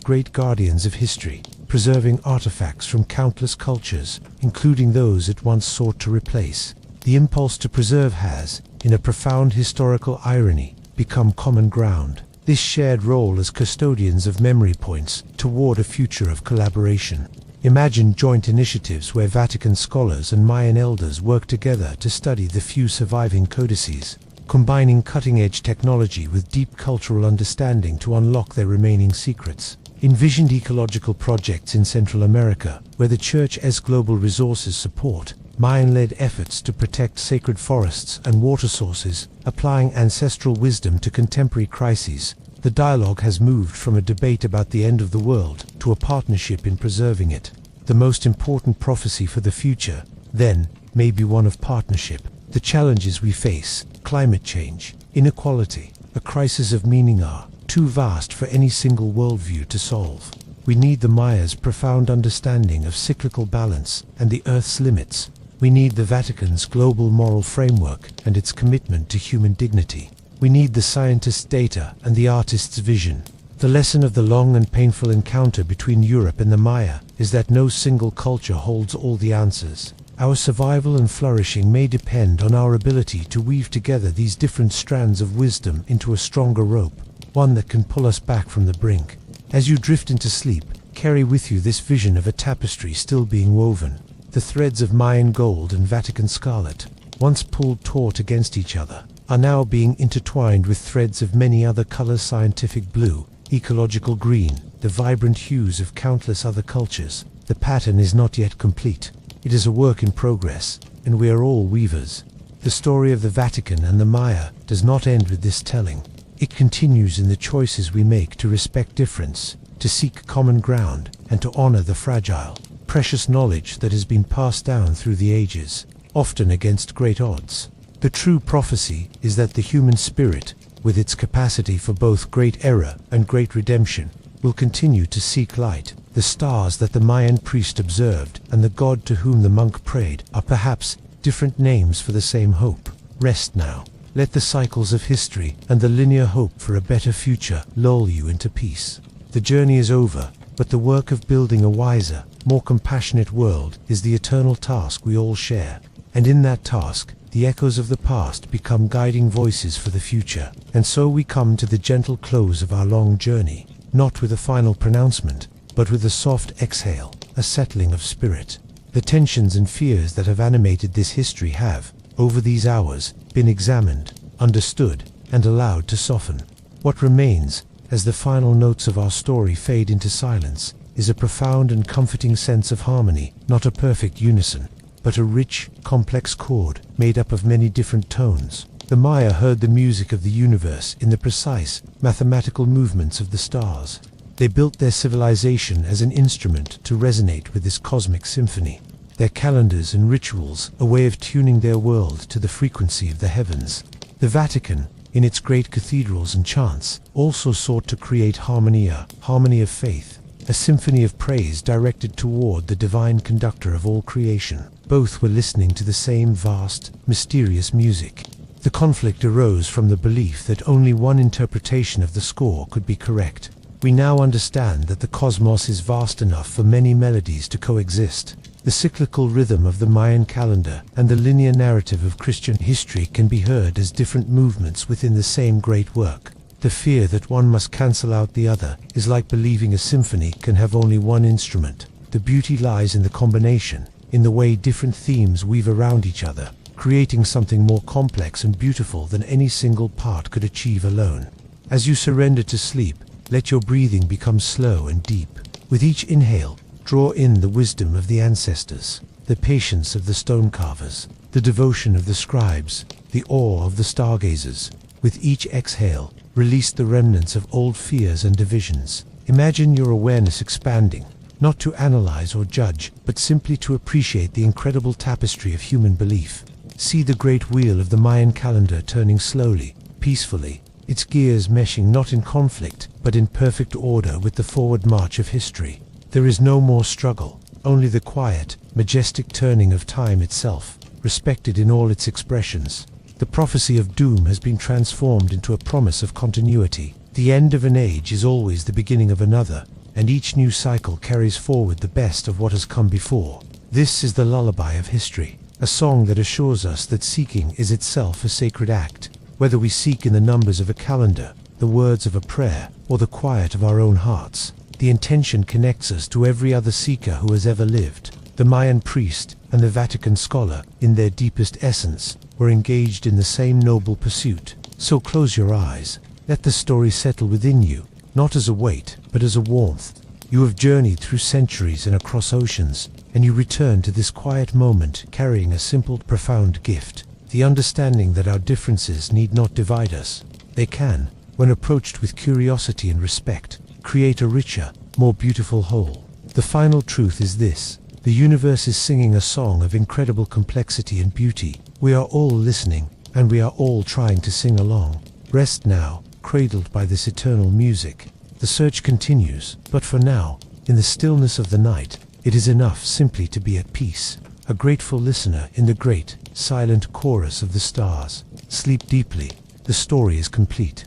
great guardians of history, preserving artifacts from countless cultures, including those it once sought to replace. The impulse to preserve has, in a profound historical irony, become common ground. This shared role as custodians of memory points toward a future of collaboration. Imagine joint initiatives where Vatican scholars and Mayan elders work together to study the few surviving codices, combining cutting-edge technology with deep cultural understanding to unlock their remaining secrets. Envisioned ecological projects in Central America, where the Church's global resources support Mayan-led efforts to protect sacred forests and water sources, applying ancestral wisdom to contemporary crises. The dialogue has moved from a debate about the end of the world to a partnership in preserving it. The most important prophecy for the future, then, may be one of partnership. The challenges we face, climate change, inequality, a crisis of meaning, are too vast for any single worldview to solve. We need the Mayas' profound understanding of cyclical balance and the Earth's limits. We need the Vatican's global moral framework and its commitment to human dignity. We need the scientist's data and the artist's vision. The lesson of the long and painful encounter between Europe and the Maya is that no single culture holds all the answers. Our survival and flourishing may depend on our ability to weave together these different strands of wisdom into a stronger rope, one that can pull us back from the brink. As you drift into sleep, carry with you this vision of a tapestry still being woven. The threads of Mayan gold and Vatican scarlet, once pulled taut against each other, are now being intertwined with threads of many other colors: scientific blue, ecological green, the vibrant hues of countless other cultures. The pattern is not yet complete. It is a work in progress, and we are all weavers. The story of the Vatican and the Maya does not end with this telling. It continues in the choices we make to respect difference, to seek common ground, and to honor the fragile, precious knowledge that has been passed down through the ages, often against great odds. The true prophecy is that the human spirit, with its capacity for both great error and great redemption, will continue to seek light. The stars that the Mayan priest observed and the God to whom the monk prayed are perhaps different names for the same hope. Rest now. Let the cycles of history and the linear hope for a better future lull you into peace. The journey is over, but the work of building a wiser, more compassionate world is the eternal task we all share. And in that task, the echoes of the past become guiding voices for the future. And so we come to the gentle close of our long journey, not with a final pronouncement, but with a soft exhale, a settling of spirit. The tensions and fears that have animated this history have, over these hours, been examined, understood, and allowed to soften. What remains, as the final notes of our story fade into silence, is a profound and comforting sense of harmony, not a perfect unison, but a rich, complex chord made up of many different tones. The Maya heard the music of the universe in the precise, mathematical movements of the stars. They built their civilization as an instrument to resonate with this cosmic symphony. Their calendars and rituals, a way of tuning their world to the frequency of the heavens. The Vatican, in its great cathedrals and chants, also sought to create harmony of faith, a symphony of praise directed toward the divine conductor of all creation. Both were listening to the same vast, mysterious music. The conflict arose from the belief that only one interpretation of the score could be correct. We now understand that the cosmos is vast enough for many melodies to coexist. The cyclical rhythm of the Mayan calendar and the linear narrative of Christian history can be heard as different movements within the same great work. The fear that one must cancel out the other is like believing a symphony can have only one instrument. The beauty lies in the combination, in the way different themes weave around each other, creating something more complex and beautiful than any single part could achieve alone. As you surrender to sleep, let your breathing become slow and deep. With each inhale, draw in the wisdom of the ancestors, the patience of the stone carvers, the devotion of the scribes, the awe of the stargazers. With each exhale, release the remnants of old fears and divisions. Imagine your awareness expanding, not to analyze or judge, but simply to appreciate the incredible tapestry of human belief. See the great wheel of the Mayan calendar turning slowly, peacefully, its gears meshing not in conflict, but in perfect order with the forward march of history. There is no more struggle, only the quiet, majestic turning of time itself, respected in all its expressions. The prophecy of doom has been transformed into a promise of continuity. The end of an age is always the beginning of another, and each new cycle carries forward the best of what has come before. This is the lullaby of history, a song that assures us that seeking is itself a sacred act. Whether we seek in the numbers of a calendar, the words of a prayer, or the quiet of our own hearts, the intention connects us to every other seeker who has ever lived. The Mayan priest and the Vatican scholar, in their deepest essence, were engaged in the same noble pursuit. So close your eyes, let the story settle within you, not as a weight, but as a warmth. You have journeyed through centuries and across oceans, and you return to this quiet moment carrying a simple, profound gift. The understanding that our differences need not divide us. They can, when approached with curiosity and respect, create a richer, more beautiful whole. The final truth is this: The universe is singing a song of incredible complexity and beauty. We are all listening, and we are all trying to sing along. Rest now, cradled by this eternal music. The search continues, but for now, in the stillness of the night, it is enough simply to be at peace, a grateful listener in the great, silent chorus of the stars. Sleep deeply. The story is complete.